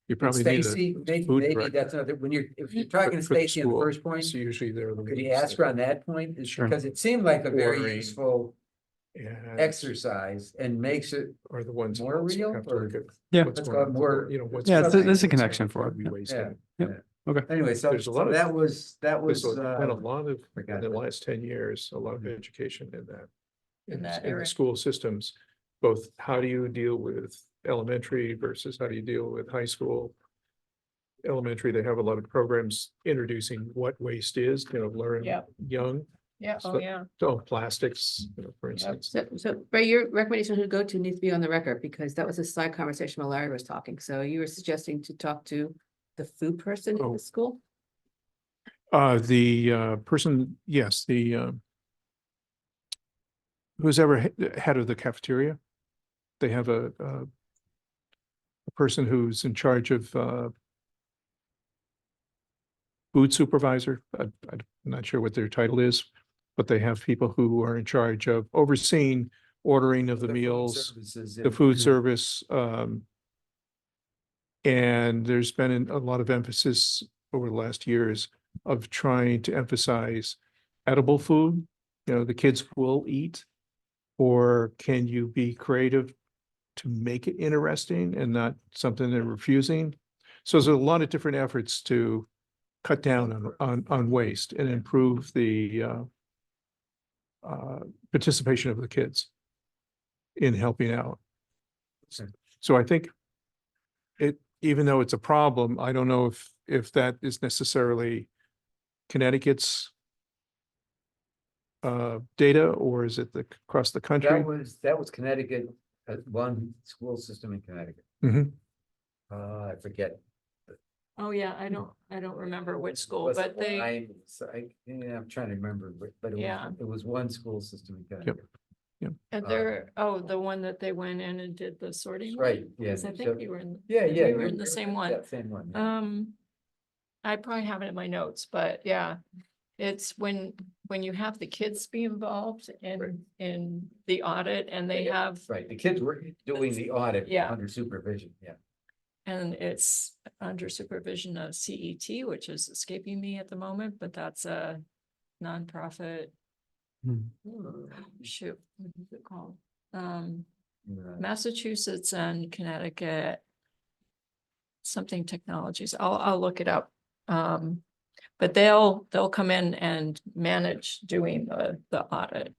You probably need Stacy, a maybe, food maybe director that's another, if you're talking to for the Stacy on the school. first point, So usually they're the could you ones ask her on that point? Is Sure. because it seemed like a very Ordering. useful and exercise and makes it, are the ones. who more also real, have to or- look at Yeah. what's Let's going go on, more- what's. Yeah, it's- there's a it's connection for it. We Yeah. wasted. Yep. Okay. anyway, so There's a lot of- that was, There's been a in lot of, forgot in the that. last 10 years, a lot of education in that. In that in the area. school systems, both how do you deal with elementary versus how do you deal with high school? Elementary, they have a lot of programs introducing what waste is, learn Yep. young, Yeah, So- oh, yeah. plastics, for instance. So, but your recommendation to go to needs to be on the record, because that was a side conversation while Larry was talking, so you were suggesting to talk to the food person in Oh. the school? The person, yes, who's ever head of the cafeteria. They have a person who's in charge of food supervisor. I'm not sure what their title is, but they have people who are in charge of overseeing ordering of the food meals, services the and- food service. And there's been a lot of emphasis over the last years of trying to emphasize edible food, the kids will eat. Or can you be creative to make it interesting and not something they're refusing? So there's a lot of different efforts to cut down on waste and improve the participation of the kids in helping out. Okay. So I think even though it's a problem, I don't know if that is necessarily Connecticut's data, or is it across the country? That was Connecticut, one school system in Connecticut. Mhm. I forget. Oh, yeah, I don't remember which school, Was but they, I'm trying to remember, but Yeah. it was one school system in Connecticut. and they're, the one that they went in and did the sorting. one? Right, yeah. 'Cause I think you were in. Yeah, yeah. We were in the same one. Yeah, same one. Yeah. I probably have it in my notes, but yeah, it's when you have the kids be involved in the audit and they have, Right, the kids were doing the audit Yeah. under supervision, yeah. and it's under supervision of CET, which is escaping me at the moment, but that's a nonprofit. Hmm. Shoot, what is it called? Right. Massachusetts and Connecticut. Something technologies, I'll look it up. But they'll come in and manage doing the audit.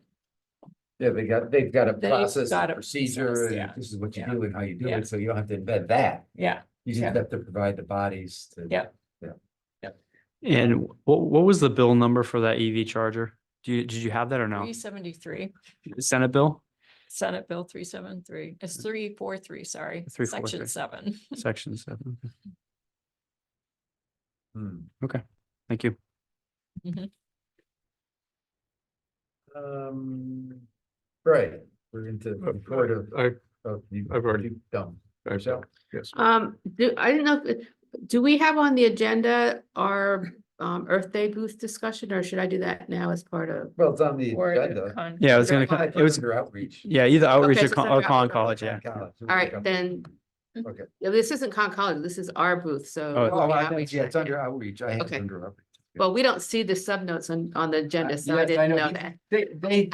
Yeah, they've got a They've process, got and a procedure, process, and yeah. this is what you Yeah. do and how you do Yeah. it, so you don't have to embed that. Yeah, You just Yeah. have to provide the bodies to. Yeah. And what was the bill number for that EV charger? Did you have that or no? 373, Senate bill, Senate Bill 373, it's 343, sorry, 343. Section 7. section 7. Hmm. Thank you. Right, we're into the report of. I've already- you've done. I've Michelle? done, yes. I didn't know, do we have on the agenda our Earth Day booth discussion, or should I do that now as part of? Well, it's on the Or the agenda. con- Yeah, I was Okay. gonna, It it was, under outreach. yeah, either outreach Okay, or so con it's under con outreach. college, yeah. College. All right, then, Okay. yeah, this isn't Con College, this is our booth, so. Oh, Oh, I think, outreach, yeah, it's yeah. under outreach. I have it Okay. under outreach. Well, we don't see the subnotes on the agenda, so I Yes, didn't know You- that.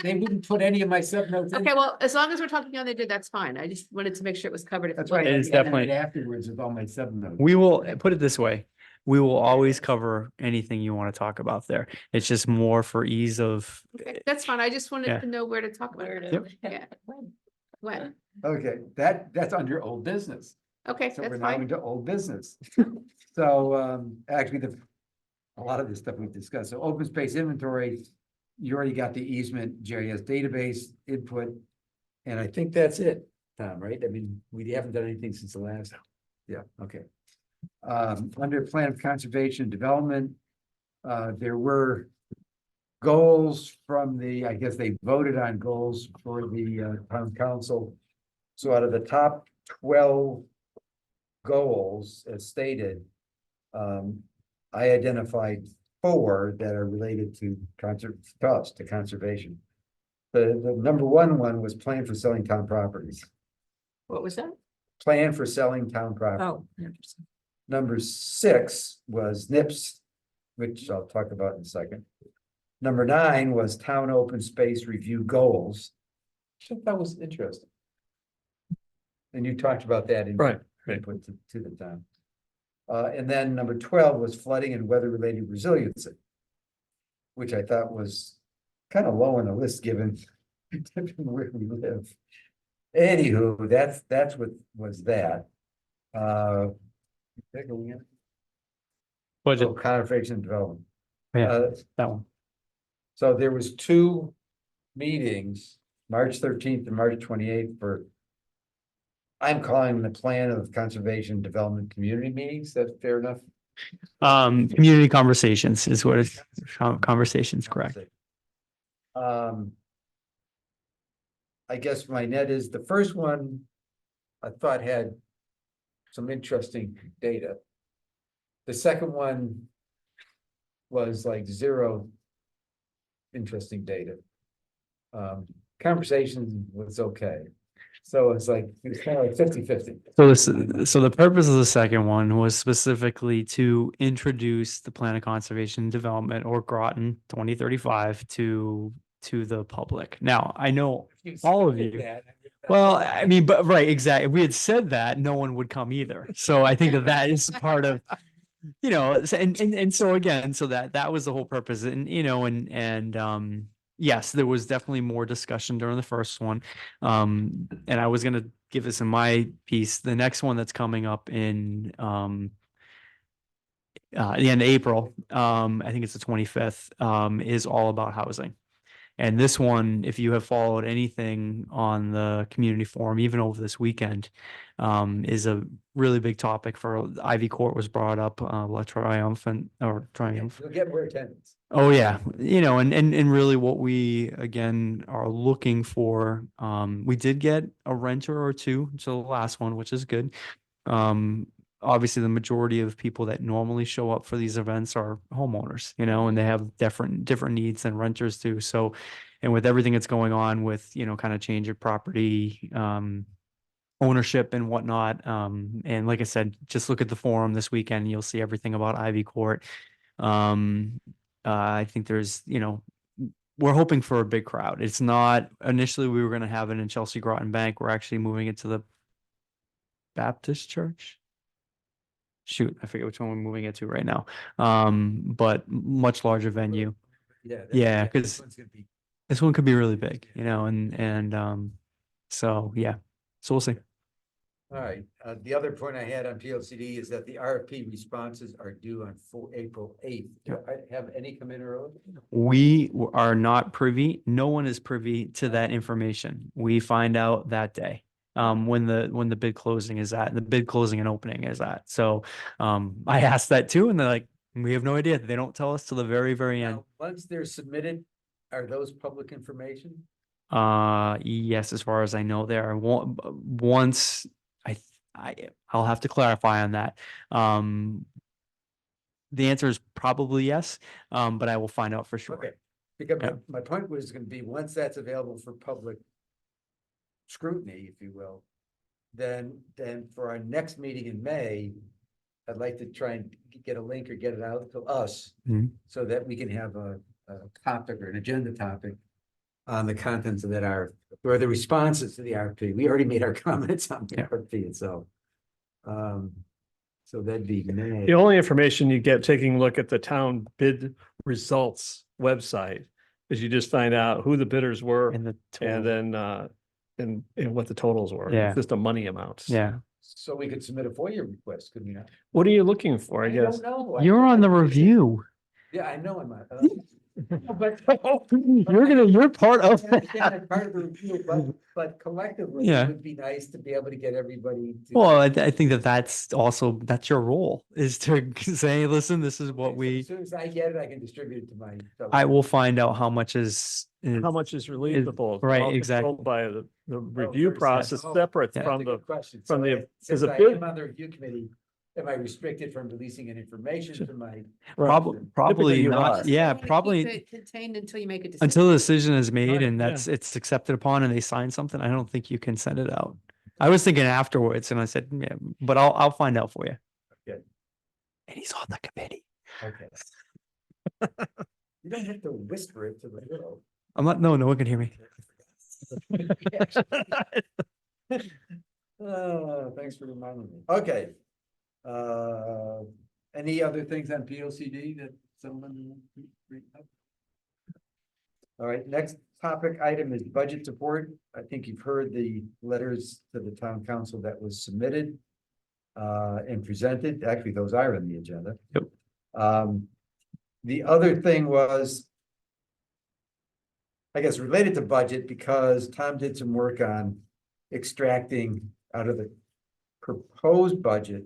They wouldn't put any of my subnotes in. Okay, well, as long as we're talking on the agenda, that's fine. I just wanted to make sure it was covered. if That's it right. wasn't. It I is added definitely- Afterwards with all my subnotes. We will put it this way. We will always cover anything you want to talk about there. It's just more for ease of, Okay, that's fine. I just Yeah. wanted to know where to talk about Where it. to- Yeah. When? Okay, that's under old business. Okay, So that's we're now fine. into old business. So, actually, a lot of this stuff we've discussed. So open space inventory, you already got the easement, GIS database input. And I think that's it, Tom, right? I mean, we haven't done anything since the last Yeah, okay. Under plan of conservation and development, there were goals from the, I guess they voted on goals for the town council. So out of the top 12 goals as stated, I identified 4 that are related to conservation. The number one was plan for selling town properties. What was that? Plan for selling town property. Oh. interesting. Number 6 was NIPS, which I'll talk about in a second. Number 9 was town open space review goals. I thought that was interesting. And you talked about that in Right. input to the town. And then number 12 was flooding and weather related resiliency, which I thought was kind of low on the list given where we live. Anywho, that's what was that. Budget, Conservation and development. yeah, Uh, that one. So there was 2 meetings, March 13th and March 28th for. I'm calling the plan of conservation development community meetings. That's fair enough. Community conversations is what it's, conversations, correct. I guess my net is the first one I thought had some interesting data. The second one was like 0 interesting data. Conversation was okay. So it's like, it's kind of like 50-50. So the purpose of the second one was specifically to introduce the plan of conservation and development, or Groton 2035 to the public. Now, I know all of you. Well, I mean, but right, exactly. If we had said that, no one would come either. So I think that is part of, and so again, so that was the whole purpose, and yes, there was definitely more discussion during the first one. And I was gonna give this in my piece. The next one that's coming up in the end of April, I think it's the 25th, is all about housing. And this one, if you have followed anything on the community forum, even over this weekend, is a really big topic for Ivy Court was brought up, Triumph. You'll get more attendance. Oh, yeah. And really what we, again, are looking for, we did get a renter or 2 to the last one, which is good. Obviously the majority of people that normally show up for these events are homeowners, and they have different needs than renters do. So, and with everything that's going on with, kind of change of property, ownership and whatnot. And like I said, just look at the forum this weekend, you'll see everything about Ivy Court. I think there's, we're hoping for a big crowd. It's not, initially we were going to have it in Chelsea Groton Bank. We're actually moving it to the Baptist Church. Shoot, I forget which one we're moving it to right now. But much larger venue. Yeah, because this one could be really big, so yeah, so we'll see. All right, the other point I had on PLCD is that the RFP responses are due on April 8th. Do I have any come in early? We are not privy. No one is privy to that information. We find out that day. When the bid closing is at, the bid closing and opening is at. So, I asked that too, and they're like, we have no idea. They don't tell us till the very, very end. Now, once they're submitted, are those public information? Yes, as far as I know, they are. Once I'll have to clarify on that. The answer is probably yes, but I will find out for sure. Okay, because Yeah. my point was gonna be, once that's available for public scrutiny, if you will, then for our next meeting in May, I'd like to try and get a link or get it out to us Mhm. so that we can have a topic or an agenda topic on the contents of that or the responses to the RFP. We already made our comments on the Yeah. RFP itself. So that'd be May. The only information you get taking a look at the town bid results website is you just find out who the bidders were And the and total. then and what the totals were. Yeah. Just the money amounts. Yeah, So we could submit a FOIA request, could we not? What are you looking for, I guess? don't know. you're on the review. Yeah, I know I'm not. You're part I of understand that. that's part of the review, but collectively, Yeah. it would be nice to be able to get everybody. to- Well, I think that that's your role, is to say, listen, this is Okay, what so we, As soon as I get it, I can distribute it to my. fellow- I will find out how much is. How much is releasable? right, all exactly. controlled By the Oh, review very process sad. Oh, separate that's from a the, good question. from So the- I- Since a I bid- am on the review committee, am I restricted from releasing any information to my? Probably you not. are. Yeah, You wanna keep probably it Contained until you make a decision. until the decision is made Right, and yeah. it's accepted upon and they sign something. I don't think you can send it out. I was thinking afterwards and I said, yeah, but I'll find out for you. Okay. And he's on the committee. Okay. You don't have to whisper it to the girl. I'm not, no one can hear me. Thanks for reminding me. Okay. Any other things on P O C D that someone? All right, next topic item is budget support. I think you've heard the letters to the town council that was submitted. And presented. Actually, those are in the agenda. Yep. The other thing was, I guess, related to budget, because Tom did some work on extracting out of the proposed budget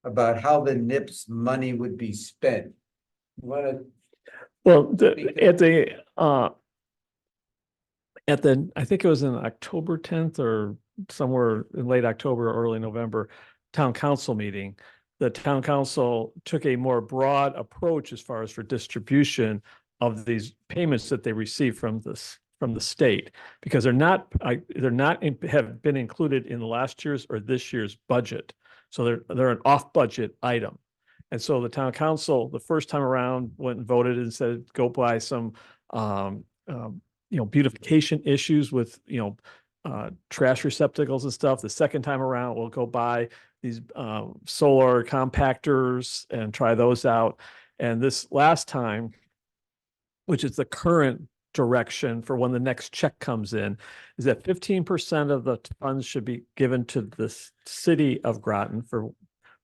about how the NIPS money would be spent. You wanna, well, Speak to at the, I think it was in October 10th or somewhere in late October or early November, town council meeting, the town council took a more broad approach as far as for distribution of these payments that they receive from the state, because they're not have been included in last year's or this year's budget. So they're an off budget item. And so the town council, the first time around, went and voted and said, go buy some, beautification issues with, trash receptacles and stuff. The second time around, we'll go buy these, solar compactors and try those out. And this last time, which is the current direction for when the next check comes in, is that 15% of the funds should be given to the city of Groton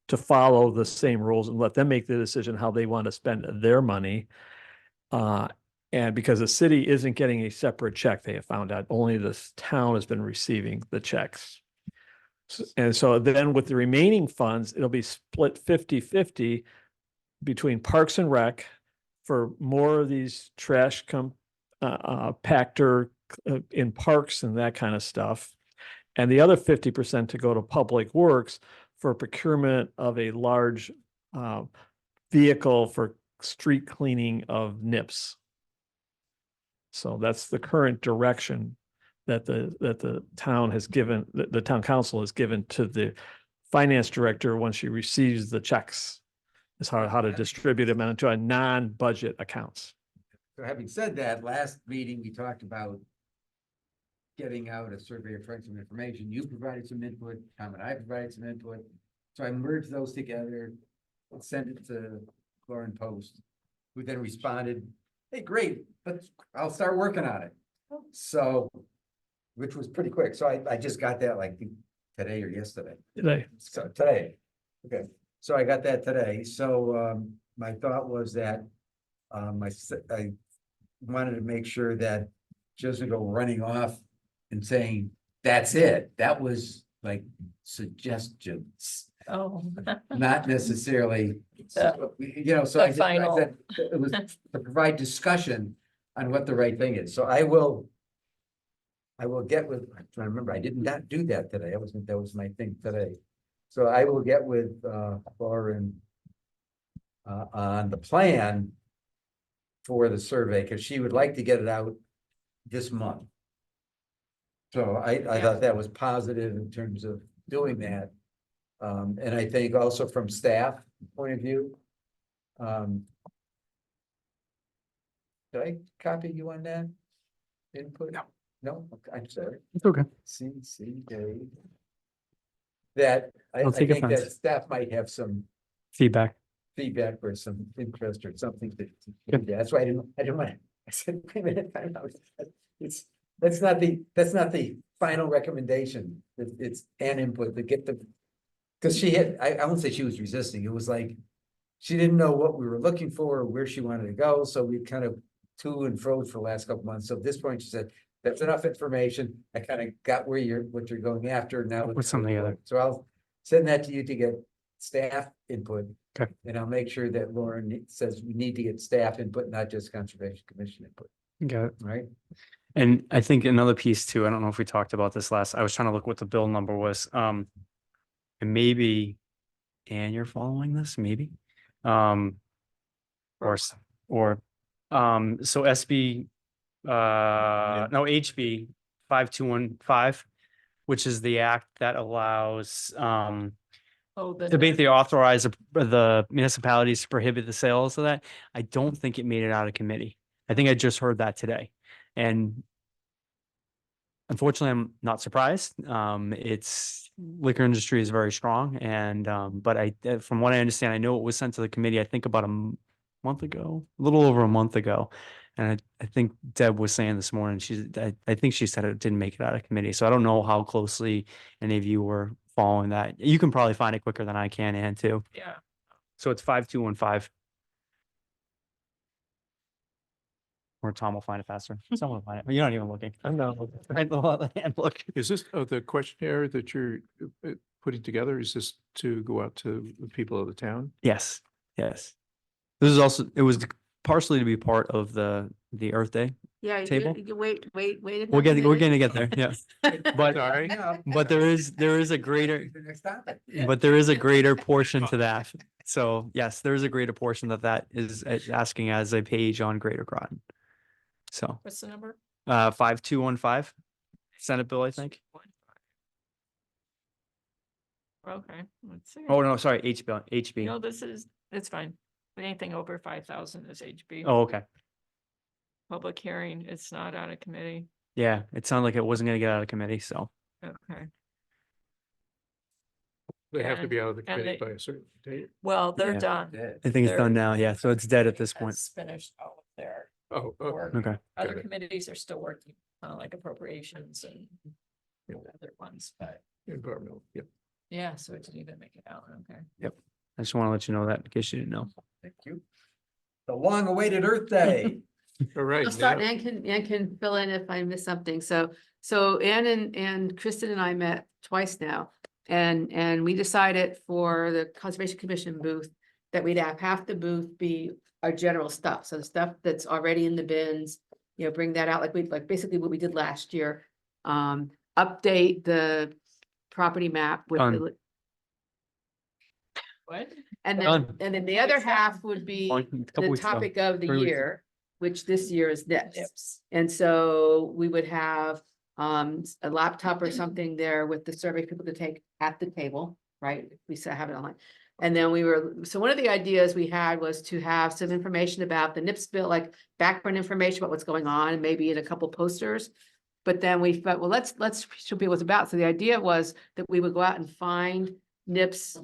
to follow the same rules and let them make the decision how they want to spend their money. And because the city isn't getting a separate check, they have found out only this town has been receiving the checks. And so then with the remaining funds, it'll be split 50-50 between Parks and Rec for more of these trash compactor in parks and that kind of stuff. And the other 50% to go to Public Works for procurement of a large vehicle for street cleaning of NIPS. So that's the current direction that the town has given, the town council has given to the finance director when she receives the checks, is how to distribute them into a non-budget accounts. so having said that, last meeting, we talked about getting out a survey of friends and information. You provided some input, Tom and I provided some input. So I merged those together and sent it to Lauren Post, who then responded, hey, great, I'll start working on it. So, which was pretty quick. So I just got that like today or yesterday. Today. So today, okay, so I got that today. So my thought was that I wanted to make sure that she doesn't go running off and saying, that's it. That was like suggestions, Oh, not necessarily, The- so the I just, I final. said, it was to provide discussion on what the right thing is. So I will get with, I'm trying to remember, I did not do that today. That was my thing today. So I will get with Lauren on the plan for the survey, because she would like to get it out this month. So I thought that was positive in terms of doing that. And I think also from staff point of view. Did I copy you on that? Input? No, okay, I'm sorry. It's okay. CCA. That I I'll take think that offense. staff might have some Feedback. feedback or some interest or something to Good. that's why I didn't want to, I said, wait a minute, time out. That's not the final recommendation. It's an input to get the, because she had, I won't say she was resisting, it was like she didn't know what we were looking for, or where she wanted to go, so we kind of to and fro for the last couple months. So at this point, she said, that's enough information. I kind of got what you're going after now. Put something together. So I'll send that to you to get staff input. Okay. And I'll make sure that Lauren says we need to get staff input, not just Conservation Commission input, Got it. right? And I think another piece too, I don't know if we talked about this last, I was trying to look what the bill number was. And maybe, and you're following this, maybe? Or, so SB, no, HB 5215, which is the act that allows, Oh, to basically authorize the municipalities to prohibit the sales of that. I don't think it made it out of committee. I think I just heard that today. And unfortunately, I'm not surprised. It's liquor industry is very strong, and but from what I understand, I know it was sent to the committee, I think about a month ago, a little over a month ago. And I think Deb was saying this morning, I think she said it didn't make it out of committee. So I don't know how closely any of you were following that. You can probably find it quicker than I can, Ann, too. yeah. So it's 5215. Or Tom will find it faster. Someone will find it. But you're not even looking. I'm not. Right, the hand look. Is this, the questionnaire that you're putting together, is this to go out to the people of the town? Yes, yes. This is also, it was partially to be part of the Earth Day. Yeah, Table? you wait. We're going to get there, yeah. But, Sorry. but there is a greater, but there is a greater portion to that. So yes, there is a greater portion that is asking as a page on Greater Groton. So, What's the number? 5215, Senate bill, I think. Okay, let's see. Oh, no, sorry, HB. No, it's fine. Anything over 5,000 is HB. Oh, okay. Public hearing, it's not out of committee. Yeah, it sounded like it wasn't gonna get out of committee, so. Okay. They have to be out of the And committee they- by a certain date. Well, they're Yeah. done. I think it's They're- done now, yeah, so it's dead at this point. That's finished all of their Oh, work. Okay. Other Got it. committees are still working, like appropriations and Yeah. other ones, but environmental, yep. yeah, so it didn't even make it out, okay. I just want to let you know that in case you didn't know. Thank you. The long-awaited Earth Day. All right. I'll start, now- Ann can fill in if I miss something. So Ann and Kristen and I met twice now. And we decided for the Conservation Commission booth that we'd have half the booth be our general stuff. So the stuff that's already in the bins, bring that out like basically what we did last year. Update the property map with Done. the, What? Done. and then the other half would be A couple the weeks ago. topic of the 3 weeks ago. year, which this year is NIPS. Nips. And so we would have a laptop or something there with the survey people to take at the table, right? We have it online. And then so one of the ideas we had was to have some information about the NIPS bill, like background information about what's going on, and maybe in a couple posters. But then we thought, well, let's show people what's about. So the idea was that we would go out and find NIPS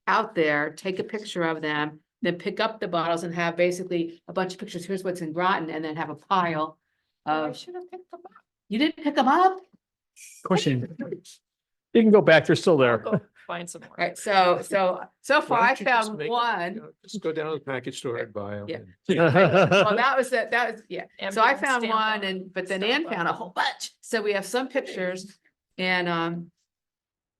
out there, take a picture of them, then pick up the bottles and have basically a bunch of pictures. Here's what's in Groton, and then have a pile I of, should have picked them up. you didn't pick them up? Question. You can go back, they're still I'll there. go find some more. Right, so Why far I don't you just found make- one. Just go down to the package store and buy them. Yeah. Well, that was, yeah. And So I put a found stamp one on but then stamp Ann on found a it. whole bunch. So we have some pictures and,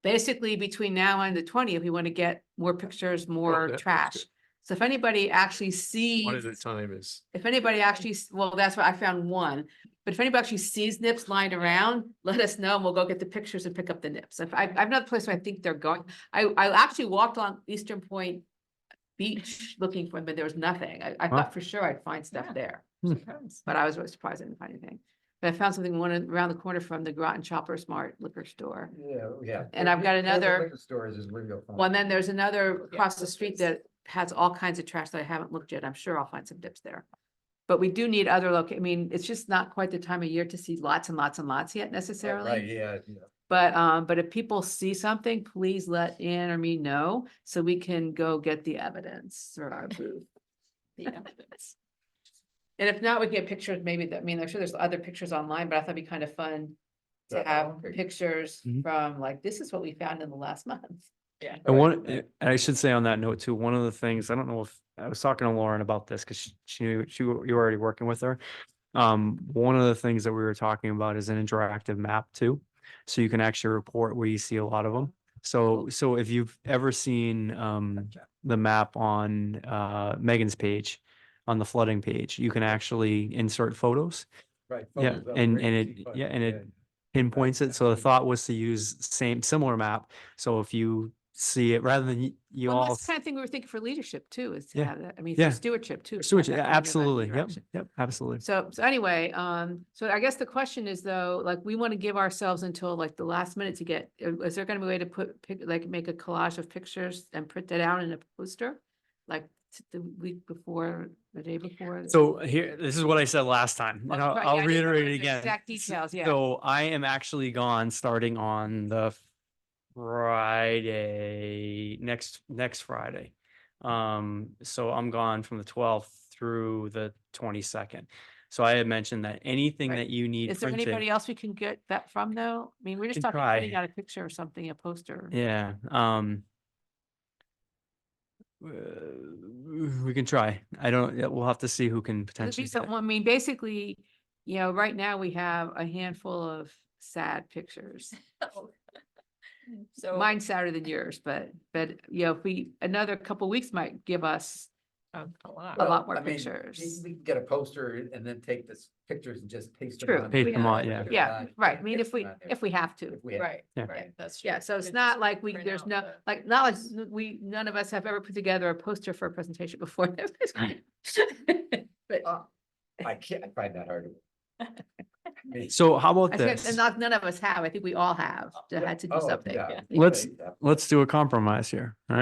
basically between now and the 20th, we want to get more pictures, more that's trash. good. So if anybody actually One at a sees, time is, if anybody actually, well, that's what I found one. But if anybody actually sees nips lying around, let us know and we'll go get the pictures and pick up the nips. If I've another place where I think they're going. I actually walked along Eastern Point Beach looking for them, but there was nothing. I Huh. thought for sure I'd find stuff Yeah. there, Surprise. but I was really surprised I didn't find anything. But I found something around the corner from the Groton Chopper Smart liquor store. Yeah. And I've got another- Liquor stores is where you'll find. Well, and then there's another Yeah, across the so street there's- that has all kinds of trash that I haven't looked yet. I'm sure I'll find some dips there. But we do need other I mean, it's just not quite the time of year to see lots and lots and lots yet Right, necessarily. yeah. But if people see something, please let Ann or me know so we can go get the evidence for our booth. The evidence. And if not, we can get pictures, maybe I mean, I'm sure there's other pictures online, but I thought it'd be kind of fun to have pictures Mhm. from like, this is what we found in the last month. Yeah. And one, and I should say on that note too, one of the things, I don't know if I was talking to Lauren about this because you were already working with her. One of the things that we were talking about is an interactive map too. So you can actually report where you see a lot of them. So if you've ever seen the map on Megan's page, on the flooding page, you can actually insert photos. Right. Yeah, photos of and where you it see flood. yeah, and it pinpoints it. So the thought was to use similar map. So if you see it, rather than you Well, all. that's the kind of thing we were thinking for leadership too, is to Yeah. have that. I mean, Yeah. for stewardship too. to have Switch, that going in that absolutely. Yep, direction. yep, absolutely. So anyway, so I guess the question is though, like, we want to give ourselves until like the last minute to get, is there gonna be a way to like, make a collage of pictures and print it out in a poster? Like the week before, the day before? So here, this is what I said last time, and Right, I'll yeah, I didn't reiterate remember it the again. exact details, yeah. So I am actually gone starting on the Friday, next Friday. So I'm gone from the 12th through the 22nd. So I had mentioned that anything Right. that you need Is there anybody printed, else we can get that from though? I mean, we're just Can talking try. putting out a picture or something, a poster. yeah, we can try. I don't, yeah, we'll have to see who can It'd potentially. be something, I mean, basically, right now we have a handful of sad pictures. So. Mine's sadder than yours, but, if we, another couple weeks might give us A lot. a lot more I mean, pictures. We can get a poster and then take the pictures and just paste them True. on. Paste there. them on, yeah. Yeah, right. I mean, if we Not there. have to. If we have- Right, Yeah. right, that's true. Yeah, so it's Could not just like print there's out no, the- like, not like none of us have ever put together a poster for a presentation before. But I find that hard. to- So how about I said, this? and none of us have. I think we all have had to do Oh, something. yeah. Let's- Yeah. Let's do a compromise here, all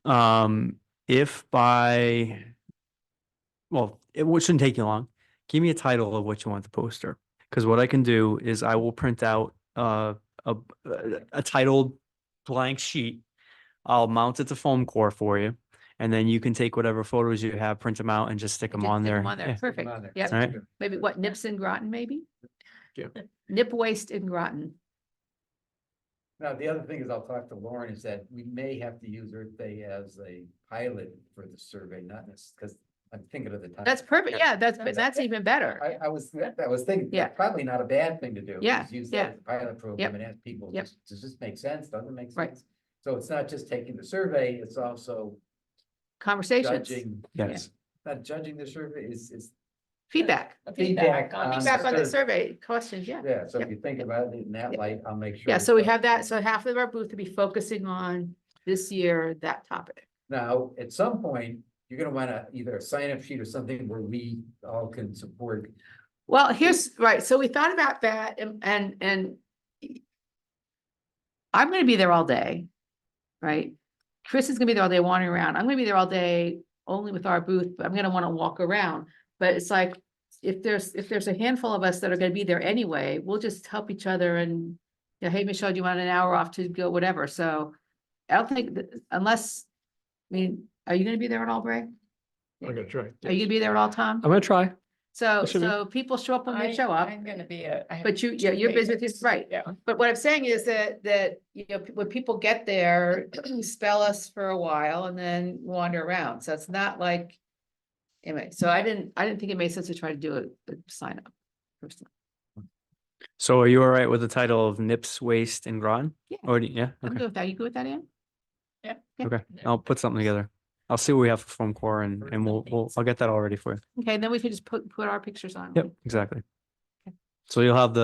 right? If by, well, it shouldn't take you long. Give me a title of what you want the poster. Because what I can do is I will print out a titled blank sheet. I'll mount it to foam core for you. And then you can take whatever photos you have, print them out and just stick them Just on stick there. 'em on there. Yeah. Perfect. on there. Yeah. All right. Maybe what, Nips in Groton, maybe? Yeah. Nip waste in Groton. Now, the other thing is I'll talk to Lauren is that we may have to use Earth Day as a pilot for the survey, not because I'm thinking of the time. That's perfect. Yeah, that's even better. I was thinking, Yeah. probably not a bad thing to do. Yeah, is use yeah. that as a pilot program and ask people, Yep. does this make sense? Doesn't it make Right. sense? So it's not just taking the survey, it's also Conversations, judging, Yes. not judging the survey, is feedback. feedback on Feedback on the survey. survey questions, yeah. Yeah, so if Yep. you think about it in that Yep. light, I'll make sure. Yeah, so we have that. So half of our booth to be focusing on this year, that topic. Now, at some point, you're gonna wanna either a sign-up sheet or something where we all can support. Well, here's, right, so we thought about that and I'm gonna be there all day, right? Chris is gonna be there all day wandering around. I'm gonna be there all day only with our booth, but I'm gonna wanna walk around. But it's like, if there's a handful of us that are gonna be there anyway, we'll just help each other and, hey, Michelle, do you want an hour off to go, whatever, so I don't think, unless, I mean, are you gonna be there at all, Bray? I'm gonna try. Are you gonna be there at all, Tom? I'm gonna try. So, should be. so people show up when they show up, I'm gonna be but you're busy with this, right? Yeah. But what I'm saying is that, when people get there, spell us for a while and then wander around. So it's not like, anyway, so I didn't think it made sense to try to do a sign up. Personally. So are you all right with the title of Nips Waste in Groton? Yeah. Or, yeah, I'm okay, good with that. You good with that, Ann? okay. I'll put something together. I'll see what we have for foam core and I'll get that all ready for you. Okay, then we could just put our pictures on. Yep, exactly. Okay. So you'll have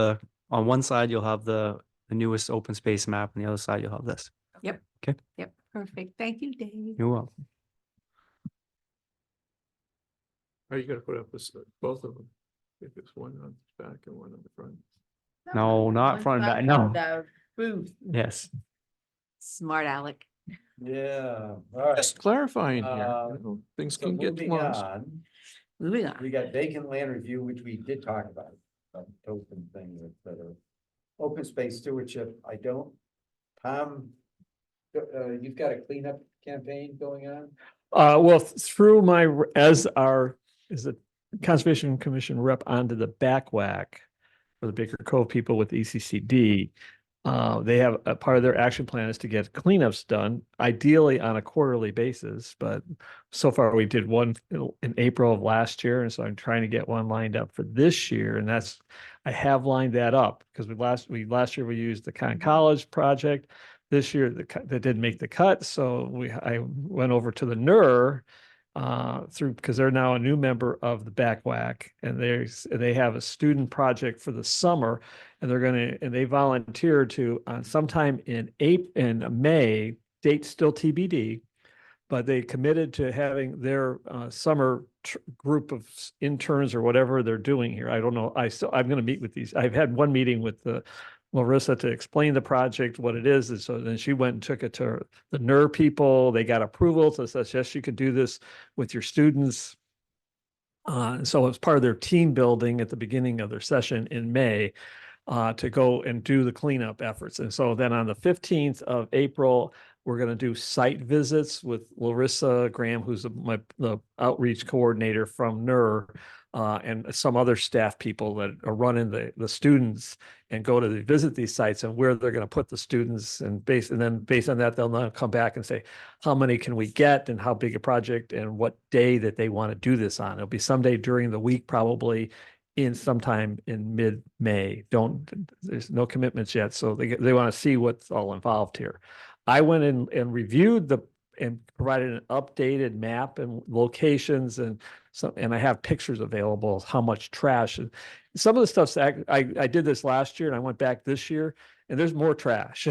on one side, you'll have the newest open space map, and the other side, you'll have this. Yep, perfect. Thank you, Dave. You're welcome. Are you gonna put up this, both of them? If it's one on the back and one on the front? No, not front and back, no. The booth. Yes. Smart Alec. Yeah, all right. Just clarifying here, Uh, you know, things So can get moving lost. on, Moving on. we got vacant land review, which we did talk about, open thing that are open space stewardship. I don't, Tom, you've got a cleanup campaign going on? Well, through as a Conservation Commission rep onto the back whack for the Baker Cove people with ECCD, They have a part of their action plan is to get cleanups done, ideally on a quarterly basis. But so far we did one in April of last year, and so I'm trying to get one lined up for this year. And I have lined that up because last year we used the Con College project. This year that didn't make the cut, so I went over to the NER because they're now a new member of the BACWAC, and they have a student project for the summer, and they volunteered to sometime in May, date still TBD, but they committed to having their summer group of interns or whatever they're doing here. I don't know. I'm going to meet with these. I've had one meeting with Larissa to explain the project, what it is. And so then she went and took it to the NER people. They got approval to say, yes, you could do this with your students. So it's part of their team building at the beginning of their session in May to go and do the cleanup efforts. And so then on the 15th of April, we're going to do site visits with Larissa Graham, who's the outreach coordinator from NER, and some other staff people that are running the students, and go to visit these sites and where they're going to put the students, and then based on that, they'll now come back and say, how many can we get and how big a project and what day that they want to do this on. It'll be someday during the week, probably sometime in mid-May. There's no commitments yet. So they want to see what's all involved here. I went in and reviewed and provided an updated map and locations, and I have pictures available of how much trash. And some of the stuff I did this last year, and I went back this year, and there's more trash.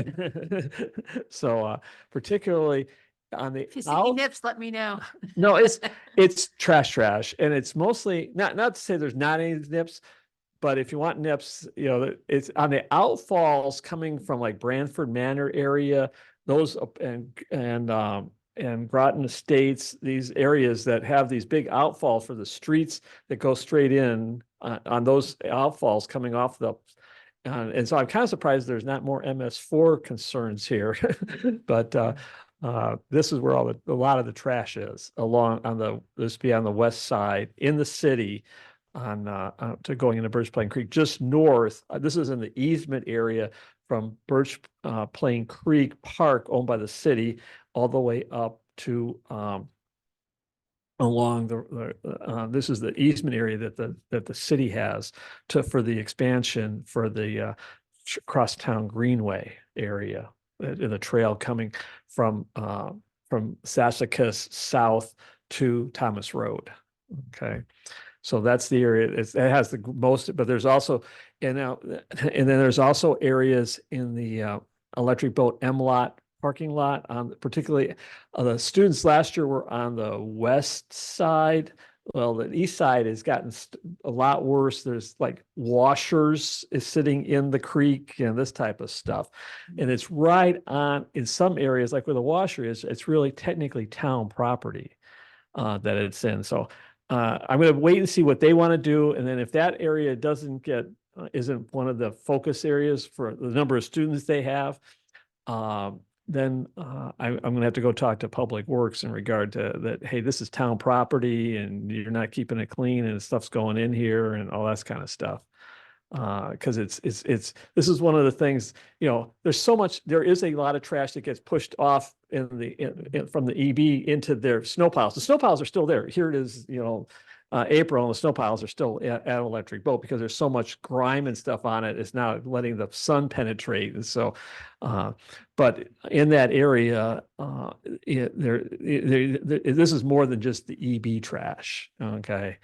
So particularly on the If you see any nips, let me know. no, it's trash, and it's mostly not to say there's not any nips, but if you want nips, it's on the outfalls coming from like Branford Manor area, those and Groton Estates, these areas that have these big outfalls for the streets that go straight in on those outfalls coming off and so I'm kind of surprised there's not more MS4 concerns here, but this is where a lot of the trash is this be on the west side in the city to going into Birch Plain Creek, just north. This is in the easement area from Birch Plain Creek Park, owned by the city, all the way up to along this is the easement area that the city has for the expansion for the crosstown greenway area in the trail coming from Sassacus south to Thomas Road. Okay. So that's the area. It has the most, but there's also, and then there's also areas in the electric boat M-Lot parking lot, particularly the students last year were on the west side. Well, the east side has gotten a lot worse. There's like washers is sitting in the creek and this type of stuff. And it's right on, in some areas, like where the washer is, it's really technically town property that it's in. So I'm going to wait and see what they want to do. And then if that area isn't one of the focus areas for the number of students they have, then I'm going to have to go talk to Public Works in regard to that. Hey, this is town property and you're not keeping it clean and stuff's going in here and all that kind of stuff. Because this is one of the things, there is a lot of trash that gets pushed off from the EB into their snowpiles. The snowpiles are still there. Here it is, April, and the snowpiles are still at Electric Boat because there's so much grime and stuff on it. It's now letting the sun penetrate. And so, but in that area, this is more than just the EB trash. Okay.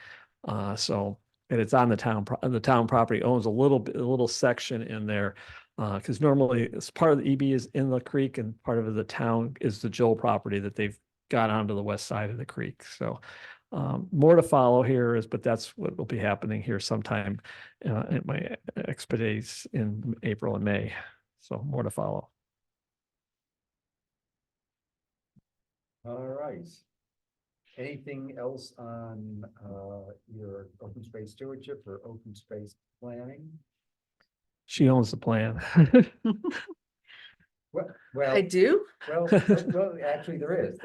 And it's on the town property owns a little section in there. Because normally it's part of the EB is in the creek and part of the town is the Joel property that they've got onto the west side of the creek. So more to follow here but that's what will be happening here sometime at my expedites in April and May. So more to follow. All right. Anything else on your open space stewardship or open space planning? She owns the plan. I do. Well, actually, there is.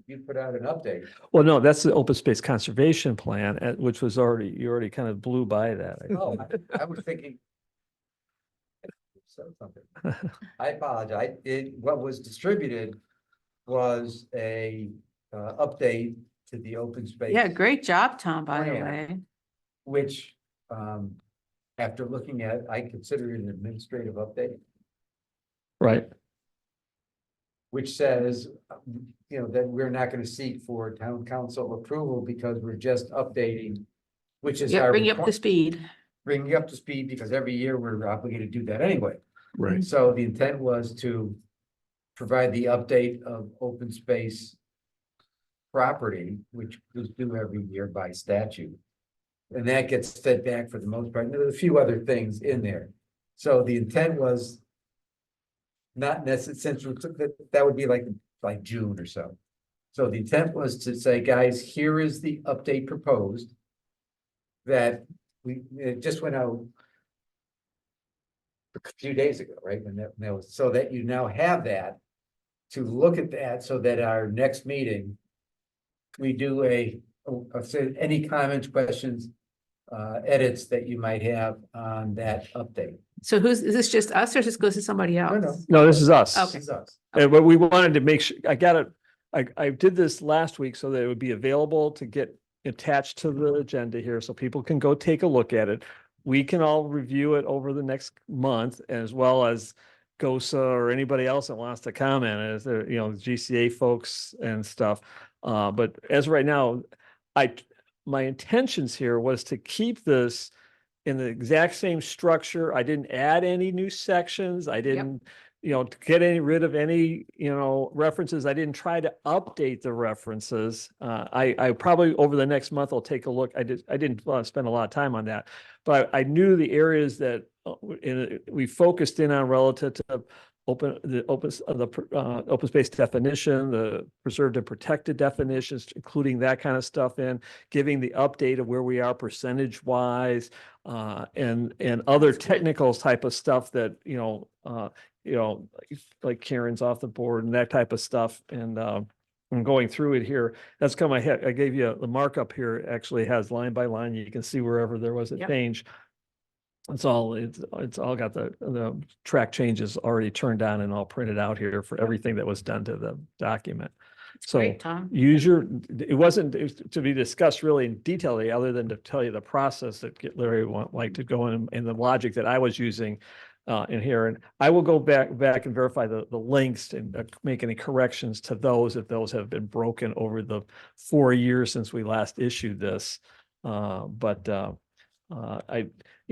You put out an update. Well, no, that's the open space conservation plan, which was you already kind of blew by that. Oh, I was thinking said something. I apologize. What was distributed was a update to the open space. Yeah, great job, Tom, by the Plan. way. Which, after looking at, I consider it an administrative update, Right. which says, that we're not gonna seek for town council approval because we're just updating, which is Yeah, our bring you up to speed. bringing you up to speed, because every year we're obligated to do that anyway. Right. So the intent was to provide the update of open space property, which is due every year by statute. And that gets fed back for the most part. There's a few other things in there. So the intent was not necessarily, since we took that would be like June or so. So the intent was to say, guys, here is the update proposed that it just went out a few days ago, right? When that was, so that you now have that to look at that, so that our next meeting, we do say any comments, questions, edits that you might have on that update. So is this just us or just goes to somebody else? No. No, this is us. Okay. This is us. But we wanted to make sure, I did this last week so that it would be available to get attached to the agenda here so people can go take a look at it. We can all review it over the next month, as well as GOSA or anybody else that wants to comment, as the, GCA folks and stuff. But as of right now, my intentions here was to keep this in the exact same structure. I didn't add any new sections. I didn't, to get rid of any, references. I didn't try to update the references. I probably over the next month, I'll take a look. I didn't spend a lot of time on that, but I knew the areas that we focused in on relative to open space definition, the preserved and protected definitions, including that kind of stuff in, giving the update of where we are percentage wise, and other technical type of stuff that, like Karen's off the board and that type of stuff. And I'm going through it here. That's kind of my head. I gave you the markup here actually has line by line. You can see wherever there was a change. It's all got the track changes already turned on and all printed out here for everything that was done to the document. So Great, Tom. it wasn't to be discussed really in detail, other than to tell you the process that Larry would like to go in and the logic that I was using in here. And I will go back and verify the links and make any corrections to those if those have been broken over the 4 years since we last issued this.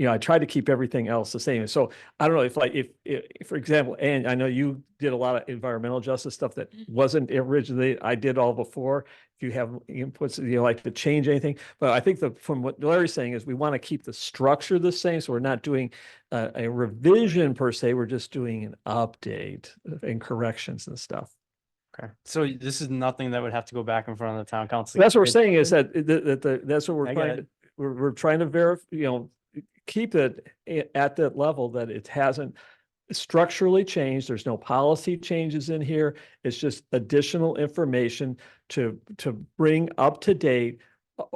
I tried to keep everything else the same. So I don't know if for example, and I know you did a lot of environmental justice stuff that wasn't originally, I did all before. If you have inputs, like to change anything, but I think from what Larry's saying is we want to keep the structure the same. So we're not doing a revision per se. We're just doing an update and corrections and stuff. Okay, so this is nothing that would have to go back in front of the town council. That's what we're saying is that that's what we're I get trying to, it. we're trying to verify, keep it at that level that it hasn't structurally changed. There's no policy changes in here. It's just additional information to bring up to date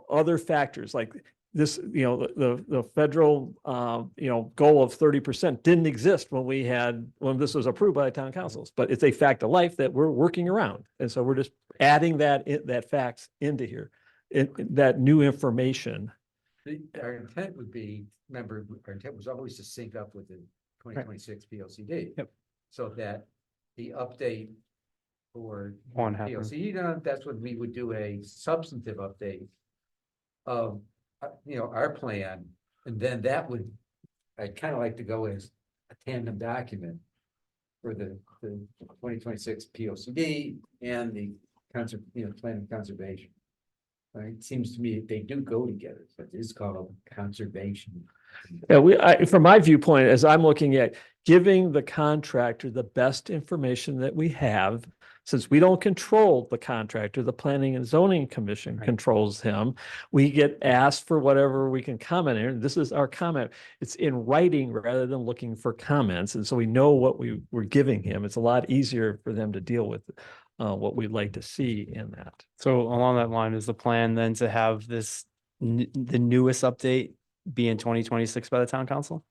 other factors like this, the federal, goal of 30% didn't exist when this was approved by the town councils, but it's a fact of life that we're working around. And so we're just adding that facts into here, that new information. Our intent would be, remember, our intent was always to sync up with the 2026 PLCD. Yep. So that the update for Won't happen. PLCD, that's when we would do a substantive update of, our plan. And then I'd kind of like to go as a tandem document for the 2026 PLCD and the plan of conservation. Right, it seems to me they do go together, but it's called conservation. Yeah, from my viewpoint, as I'm looking at giving the contractor the best information that we have, since we don't control the contractor, the Planning and Zoning Commission controls him. We get asked for whatever we can comment in. This is our comment. It's in writing rather than looking for comments. And so we know what we're giving him. It's a lot easier for them to deal with what we'd like to see in that. So along that line, is the plan then to have the newest update be in 2026 by the town council?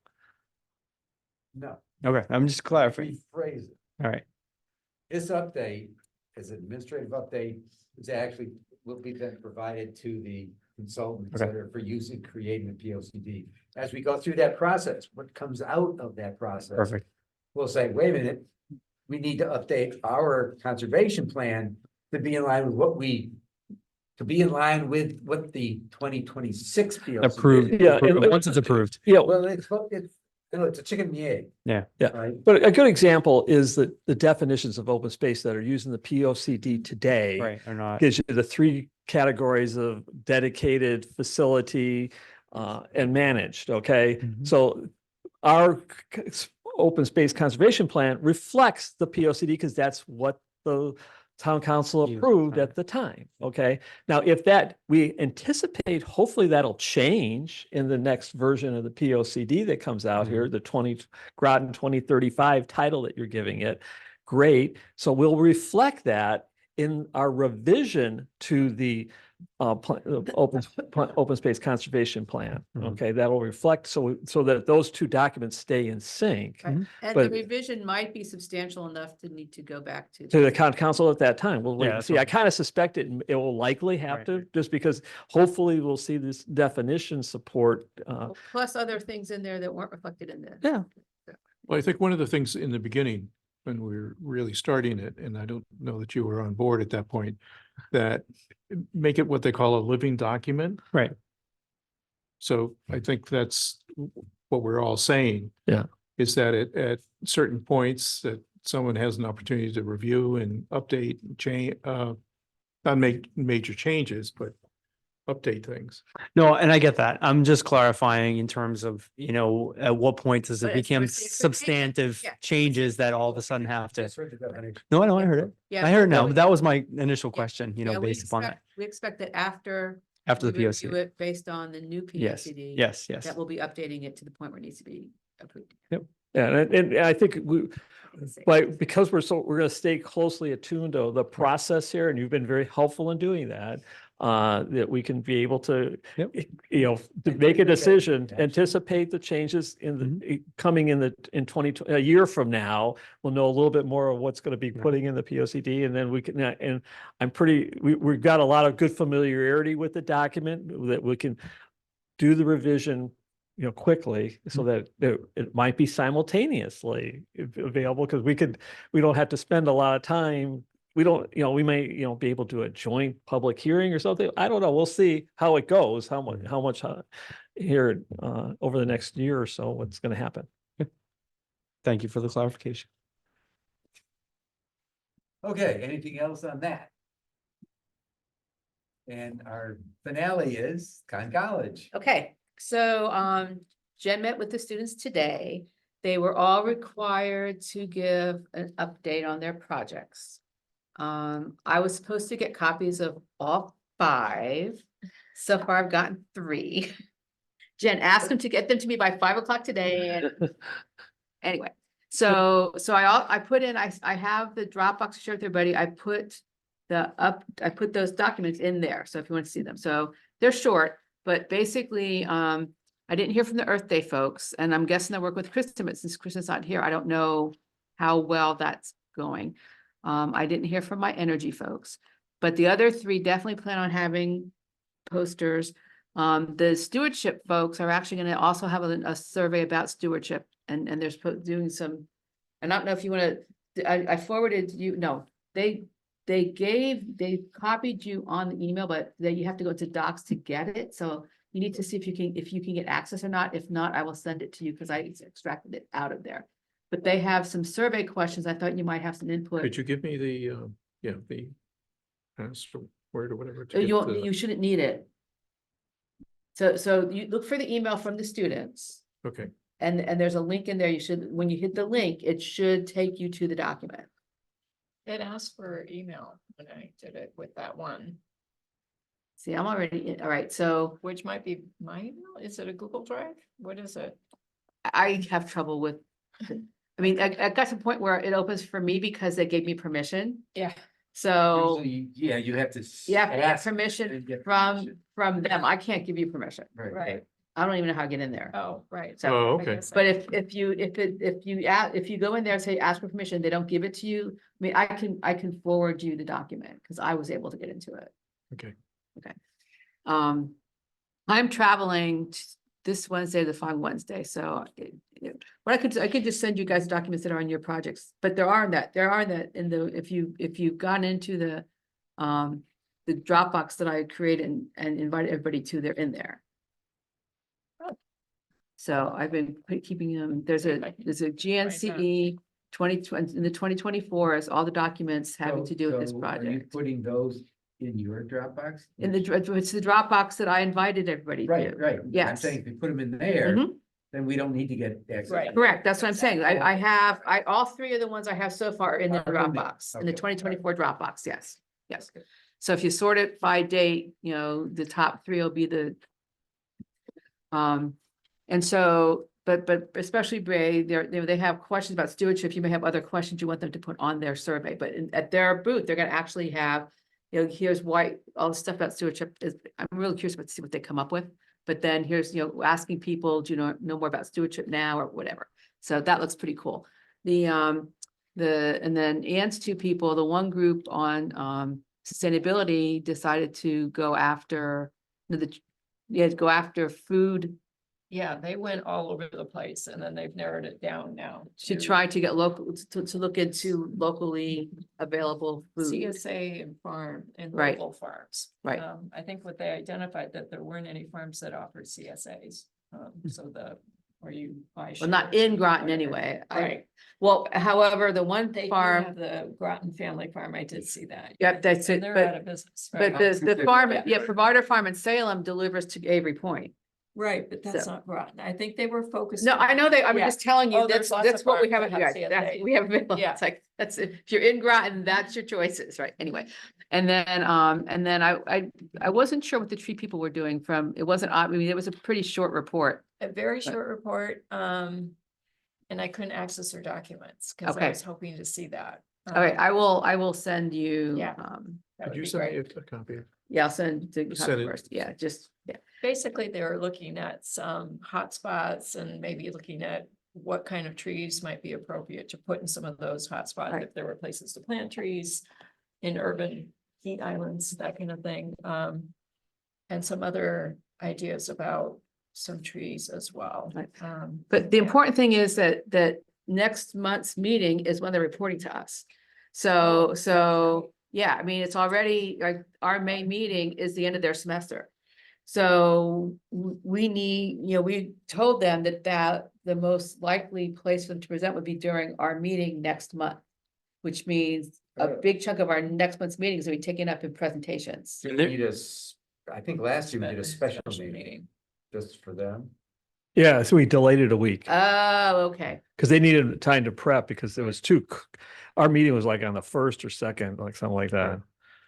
No, Okay, I'm just clarifying. Rephrase it. All right, This update, as an administrative update, is actually will be then provided to the consultants Okay. that are for use in creating the P O C D. As we go through that process, what comes out of that process? perfect. We'll say, wait a minute, we need to update our conservation plan to be in line with what the 2026 P O C D. Approved. Yeah, approved. and- Once it's approved. Yeah, Well, it's a chicken and the egg. Yeah. Yeah. Right? but a good example is that the definitions of open space that are used in the P O C D today. Right, or not. Gives you the three categories of dedicated facility and managed, okay? Mhm. So our open space conservation plan reflects the P O C D because that's what the town council Used, approved right. at the time, okay? Now, if that, we anticipate, hopefully that'll change in the next version of the P O C D that comes out here, the Groton 2035 title that you're giving it. Great, so we'll reflect that in our revision to the open space conservation plan, Mhm. okay? That'll reflect so that those two documents stay in sync Right. And the But- revision might be substantial enough to need to go back to. to the council at that time. We'll wait Yeah, and that's see. what- I kind of suspect it will likely have Right. to, just because hopefully we'll see this definition support. Plus other things in there that weren't reflected in the. Yeah. Well, I think one of the things in the beginning, when we were really starting it, and I don't know that you were on board at that point, that make it what they call a living document. Right. So I think that's what we're all saying. Yeah. Is that at certain points that someone has an opportunity to review and update, change, not make major changes, but update things. No, and I get that. I'm just clarifying in terms of, at what point does it But it's become what's the expectation? substantive Yeah. changes that all of a sudden have to? Just heard the definition. No, I know, I heard it. Yeah, I heard it no, now, but that was my initial question, yeah, we based upon that, expect- We expect that after. after the we POC. review it based on the new P O Yes, C D. yes, yes. That will be updating it to the point where it needs to be approved. Yeah, and I think because we're gonna stay closely attuned to the process here, and you've been very helpful in doing that. That we can be able to, Yep. to make a decision, Absolutely. anticipate the changes coming in 2020, a year from now. We'll know a little bit more of what's gonna be Yeah. putting in the P O C D, and then we can, and we've got a lot of good familiarity with the document that we can do the revision, quickly, so that it might be simultaneously available, because we don't have to spend a lot of time. We don't, we may, be able to do a joint public hearing or something. I don't know. We'll see how it goes, how much here over the next year or so, what's going to happen. Thank you for the clarification. Okay, anything else on that? And our finale is Con College. Okay, so Jen met with the students today. They were all required to give an update on their projects. I was supposed to get copies of all 5. So far, I've gotten 3. Jen asked them to get them to me by 5 o'clock today. And anyway, so I put in, I have the Dropbox to share with everybody. I put those documents in there. So if you want to see them, so they're short, but basically, I didn't hear from the Earth Day folks, and I'm guessing they'll work with Kristen, but since Kristen's not here, I don't know how well that's going. I didn't hear from my energy folks, but the other 3 definitely plan on having posters. The stewardship folks are actually going to also have a survey about stewardship, and they're doing some, and I don't know if you want to, I forwarded you, no, they copied you on the email, but then you have to go to Docs to get it. So you need to see if you can get access or not. If not, I will send it to you because I extracted it out of there. But they have some survey questions. I thought you might have some input. Could you give me the password or whatever? to Oh, get the- you shouldn't need it. So you look for the email from the students, Okay, and there's a link in there. When you hit the link, it should take you to the document. It asked for email when I did it with that one, See, I'm already in. All right, so which might be my email. Is it a Google Drive? What is it? I have trouble with, I mean, I got to the point where it opens for me because they gave me permission. Yeah. So Usually, yeah, you have to. you have to get ask permission and get from permission. them. I can't give you permission. Right, Right. I don't even know how to get in there. Oh, right. So- Oh, I okay. guess I- But if you go in there and say, ask for permission, they don't give it to you. I mean, I can forward you the document because I was able to get into it. Okay. I'm traveling this Wednesday, the following Wednesday, so what I could just send you guys documents that are on your projects, but there are that in the, if you've gone into the Dropbox that I created and invited everybody to, they're in there. So I've been keeping them, there's a GNCE 2020, in the 2024 is all the documents having to do with this So Are you project. putting those in your Dropbox? In the, it's the Dropbox that I invited everybody to. Right, right. I'm Yes. saying if you put them in there, Mhm. then we don't need to get access. Right. Correct, that's what I'm saying. All three of the ones I have so far are in the Are in there. Dropbox, in the Okay. 2024 Dropbox, yes, yes. So if you sort it by date, the top three will be the. And so, but especially Bray, they have questions about stewardship. You may have other questions you want them to put on their survey, but at their booth, they're gonna actually have. Here's why all the stuff about stewardship is, I'm really curious about to see what they come up with. But then here's, asking people, do you know more about stewardship now or whatever. So that looks pretty cool. And then Ann's two people, the one group on sustainability decided to go after go after food Yeah, they went all over the place and then they've narrowed it down now. to try to get local, to look into locally available food. CSA and farm and Right. local farms. Right. I think what they identified that there weren't any farms that offered CSAs. So where you buy. Well, not shares in or Groton whatever. anyway. Right. Well, however, the one They do farm, have the Groton Family Farm. I did see that. yep, that's And it, they're but. out of business. But right? the farm, Yeah. yeah, Provider Farm in Salem delivers to Avery Point. Right, but that's So- not Groton. I think they were focused. No, I know I'm Yeah. just telling you, Oh, there's lots that's of what we farms have, that have yeah, that's, CSAs. we have available. Yeah. It's like, that's, if you're in Groton, that's your choices, right? Anyway. And then I wasn't sure what the tree people were doing it wasn't, I mean, it was a pretty short report. A very But- short report, and I couldn't access their documents because I Okay. was hoping to see that. All right, I will send you, Yeah. That Could would you be send me great. a copy? yeah, I'll send the Send it. first, yeah, yeah. Basically, they were looking at some hotspots and maybe looking at what kind of trees might be appropriate to put in some of those hotspots. Right. If there were places to plant trees in urban heat islands, that kind of thing. And some other ideas about some trees as well. Right. Um, But the yeah. important thing is that next month's meeting is when they're reporting to us. So, yeah, I mean, it's already, like, our May meeting is the end of their semester. So we need, we told them that the most likely place for them to present would be during our meeting next month. Which means a big chunk of our next month's meetings will be taken up in presentations. We need I think last year we did a special meeting just for them. Yeah, so we delayed it a week Oh, okay. because they needed time to prep because there was our meeting was like on the 1st or 2nd, like something like that.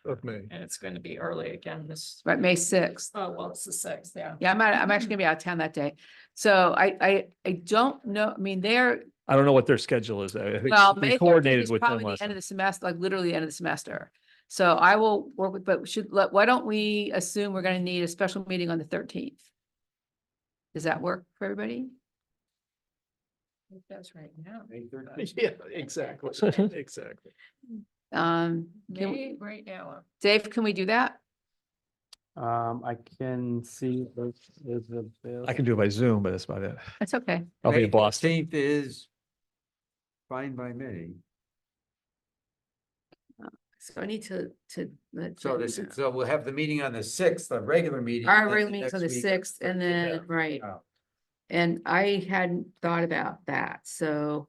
Of May. And it's going to be early again this, Right, May 6th. oh, well, it's the 6th, yeah. Yeah, I'm actually gonna be out of town that day. So I don't know, I mean, I don't know what their schedule is. I think well, we May 13th coordinated is with them probably last the end of time. the semester, like literally the end of the semester. So I will work with, but why don't we assume we're gonna need a special meeting on the 13th? Does that work for everybody? I think that's right now. May 13th. Yeah, exactly, exactly. Can we- May right now. Dave, can we do that? I can see. I can do it by Zoom, but that's about it. That's okay. I'll be May in Boston. 13th is fine by me. So I need to let So Jen know. so we'll have the meeting on the 6th, the regular meeting. Our and regular meeting's on the next week- 6th and then, right. Oh, And I hadn't thought about that, so,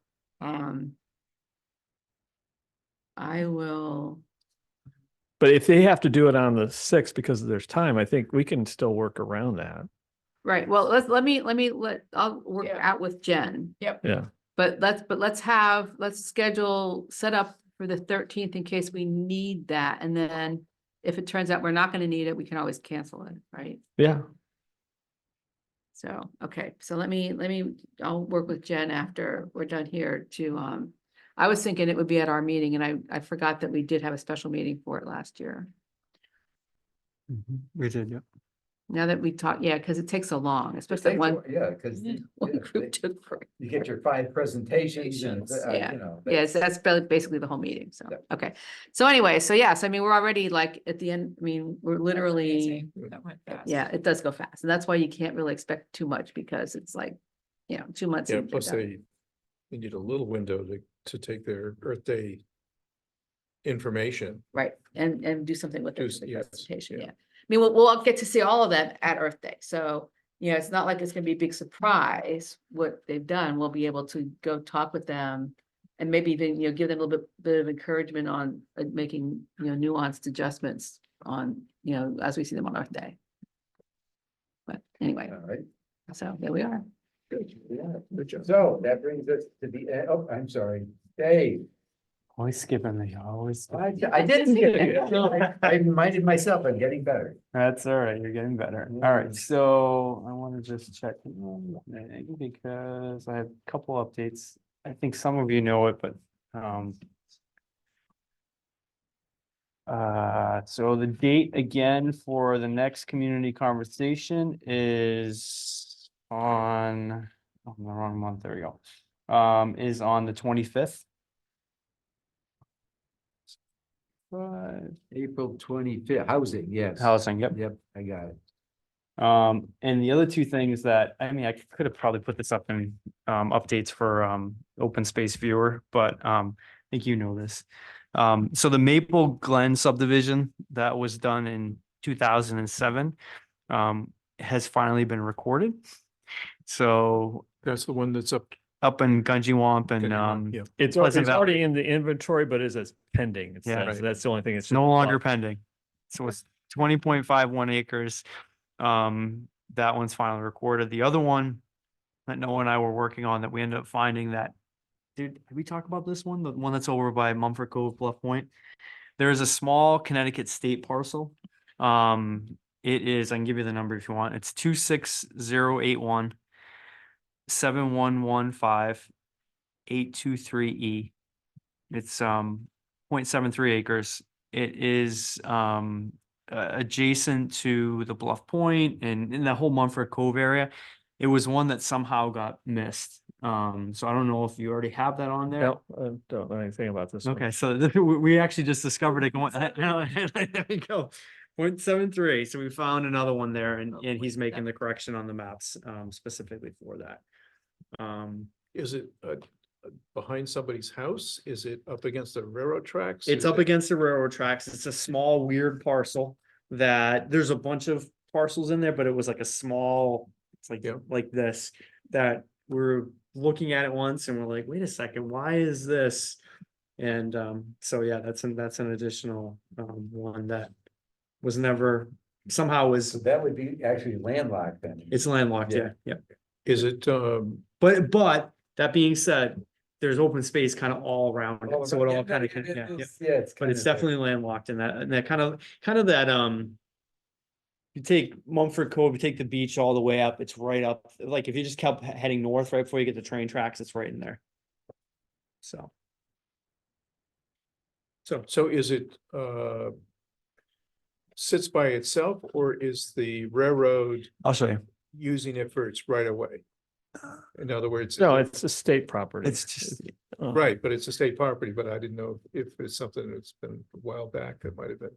I will, But if they have to do it on the 6th because there's time, I think we can still work around that. right, well, I'll work Yeah. out with Jen. Yeah. But let's schedule, set up for the 13th in case we need that, and then if it turns out we're not gonna need it, we can always cancel it, right? Yeah. So, okay, so I'll work with Jen after we're done here to, I was thinking it would be at our meeting and I forgot that we did have a special meeting for it last year. We did, yeah. Now that we talk, yeah, because it takes so long, especially one, Yeah, because one group took for. you get your 5 presentations and, Yeah. you know. Yes, that's basically the whole meeting, so, Yeah. okay. So anyway, so yes, I mean, we're already like at the end, I mean, we're literally, That went fast. yeah, it does go fast. And that's why you can't really expect too much because it's like, 2 months. Yeah, and you're plus done. they need a little window to take their Earth Day information. Right, and do something with Do it, s- the yes, presentation, yeah. yeah. I mean, we'll get to see all of that at Earth Day, so, it's not like it's gonna be a big surprise what they've done. We'll be able to go talk with them. And maybe even, give them a little bit of encouragement on making, nuanced adjustments on, as we see them on Earth Day. But anyway, All right. so there we are. Good. Yeah. Good job. So that brings us to the, oh, I'm sorry, Dave. Always skipping the, always. I didn't get it. I reminded myself I'm getting better. That's all right, you're getting better. All right, so I want to just check one thing because I have a couple updates. I think some of you know it, but so the date again for the next community conversation is on, oh, the wrong month, there we go. Is on the 25th. April 25th, housing, yes. Housing, yep. Yep, I got it. And the other two things that, I mean, I could have probably put this up in updates for open space viewer, but I think you know this. So the Maple Glen subdivision that was done in 2007 has finally been recorded. So That's the one that's up. up in Gunjawamp and Yeah. It's Pleasant Valley. already in the inventory, but it says pending. It Yeah. says, Right. that's the only thing. it's no longer pending. So it's 20.51 acres. That one's finally recorded. The other one that Noah and I were working on that we ended up finding that, dude, did we talk about this one? The one that's over by Mumford Cove, Bluff Point? There's a small Connecticut state parcel. It is, I can give you the number if you want. It's 26081 7115 823E. It's 0.73 acres. It is adjacent to the Bluff Point and in that whole Mumford Cove area. It was one that somehow got missed. So I don't know if you already have that on there. No, I don't know anything about this one. Okay, so we actually just discovered it going, there we go. 0.73. So we found another one there and he's making the correction on the maps specifically for that. Is it behind somebody's house? Is it up against the railroad tracks? It's Is up it- against the railroad tracks. It's a small weird parcel that there's a bunch of parcels in there, but it was like a small, it's like, Yeah. like this, that we're looking at it once and we're like, wait a second, why is this? And so yeah, that's an additional one that was never somehow So was, that would be actually landlocked then. it's landlocked, yeah, Yeah. yeah. Is it, But that being said, there's open space kind of all around it, so it all kind of, yeah, yeah. Yeah, it's. But it's definitely landlocked in that kind of that, you take Mumford Cove, you take the beach all the way up, it's right up, like if you just kept heading north right before you get the train tracks, it's right in there. So. so is it, sits by itself or is the railroad I'll show you. using it for its right of way? In other words. No, it's a state property. It's just, Right, but it's a state property, but I didn't know if it's something that's been a while back that might have been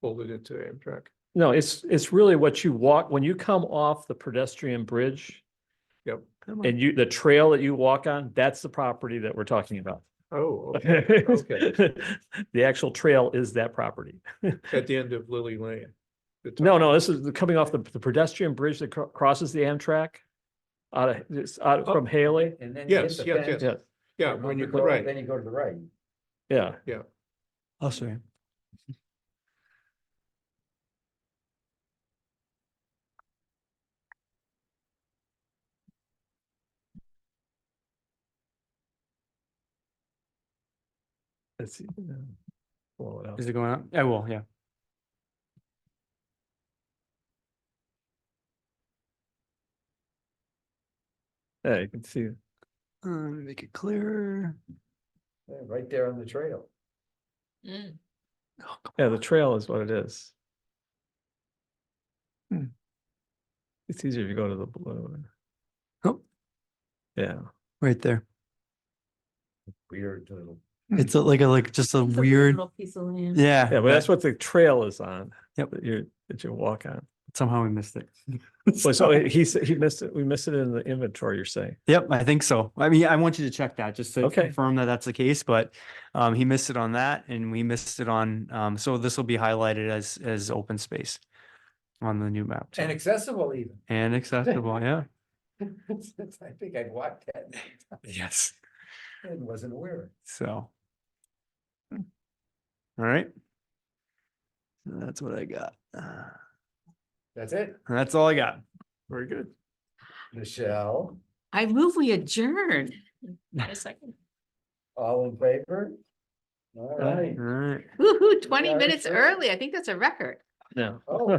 folded into Amtrak. No, it's really what you walk, when you come off the pedestrian bridge Yep. and the trail that you walk on, that's the property that we're talking about. Oh, okay, okay. The actual trail is that property. At the end of Lily Lane. No, this is coming off the pedestrian bridge that crosses the Amtrak it's out from Haley. And then. you hit Yes, the yes, fence, yes. Yeah, Yeah, when you go go right. Then you go to the right. yeah. I'll show you. Let's see. Blow it up. Is it going up? I will, yeah. Yeah, you can see. Make it clearer. Yeah, right there on the trail. Mm. Yeah, the trail is what it is. It's easier if you go to the blue. Oh. Yeah. Right there. Weird little. It's like just a It's a weird, little piece of land. yeah. Yeah, but that's what the trail is on. Yep. That you walk on. Somehow we missed it. Well, so he missed it. We missed it in the inventory, you're saying. Yep, I think so. I mean, I want you to check that just to Okay. confirm that that's the case, but he missed it on that and we missed it on, so this will be highlighted as open space on the new map. too. And accessible even. And accessible, yeah. I think I'd walked that Yes. and wasn't aware. So. All right. That's what I got. That's it. That's all I got. Very good. Michelle, I move we adjourn. A second. all in favor? All right. All right. Woo-hoo, 20 Yeah, minutes sure. early. I think that's a record. No. Oh.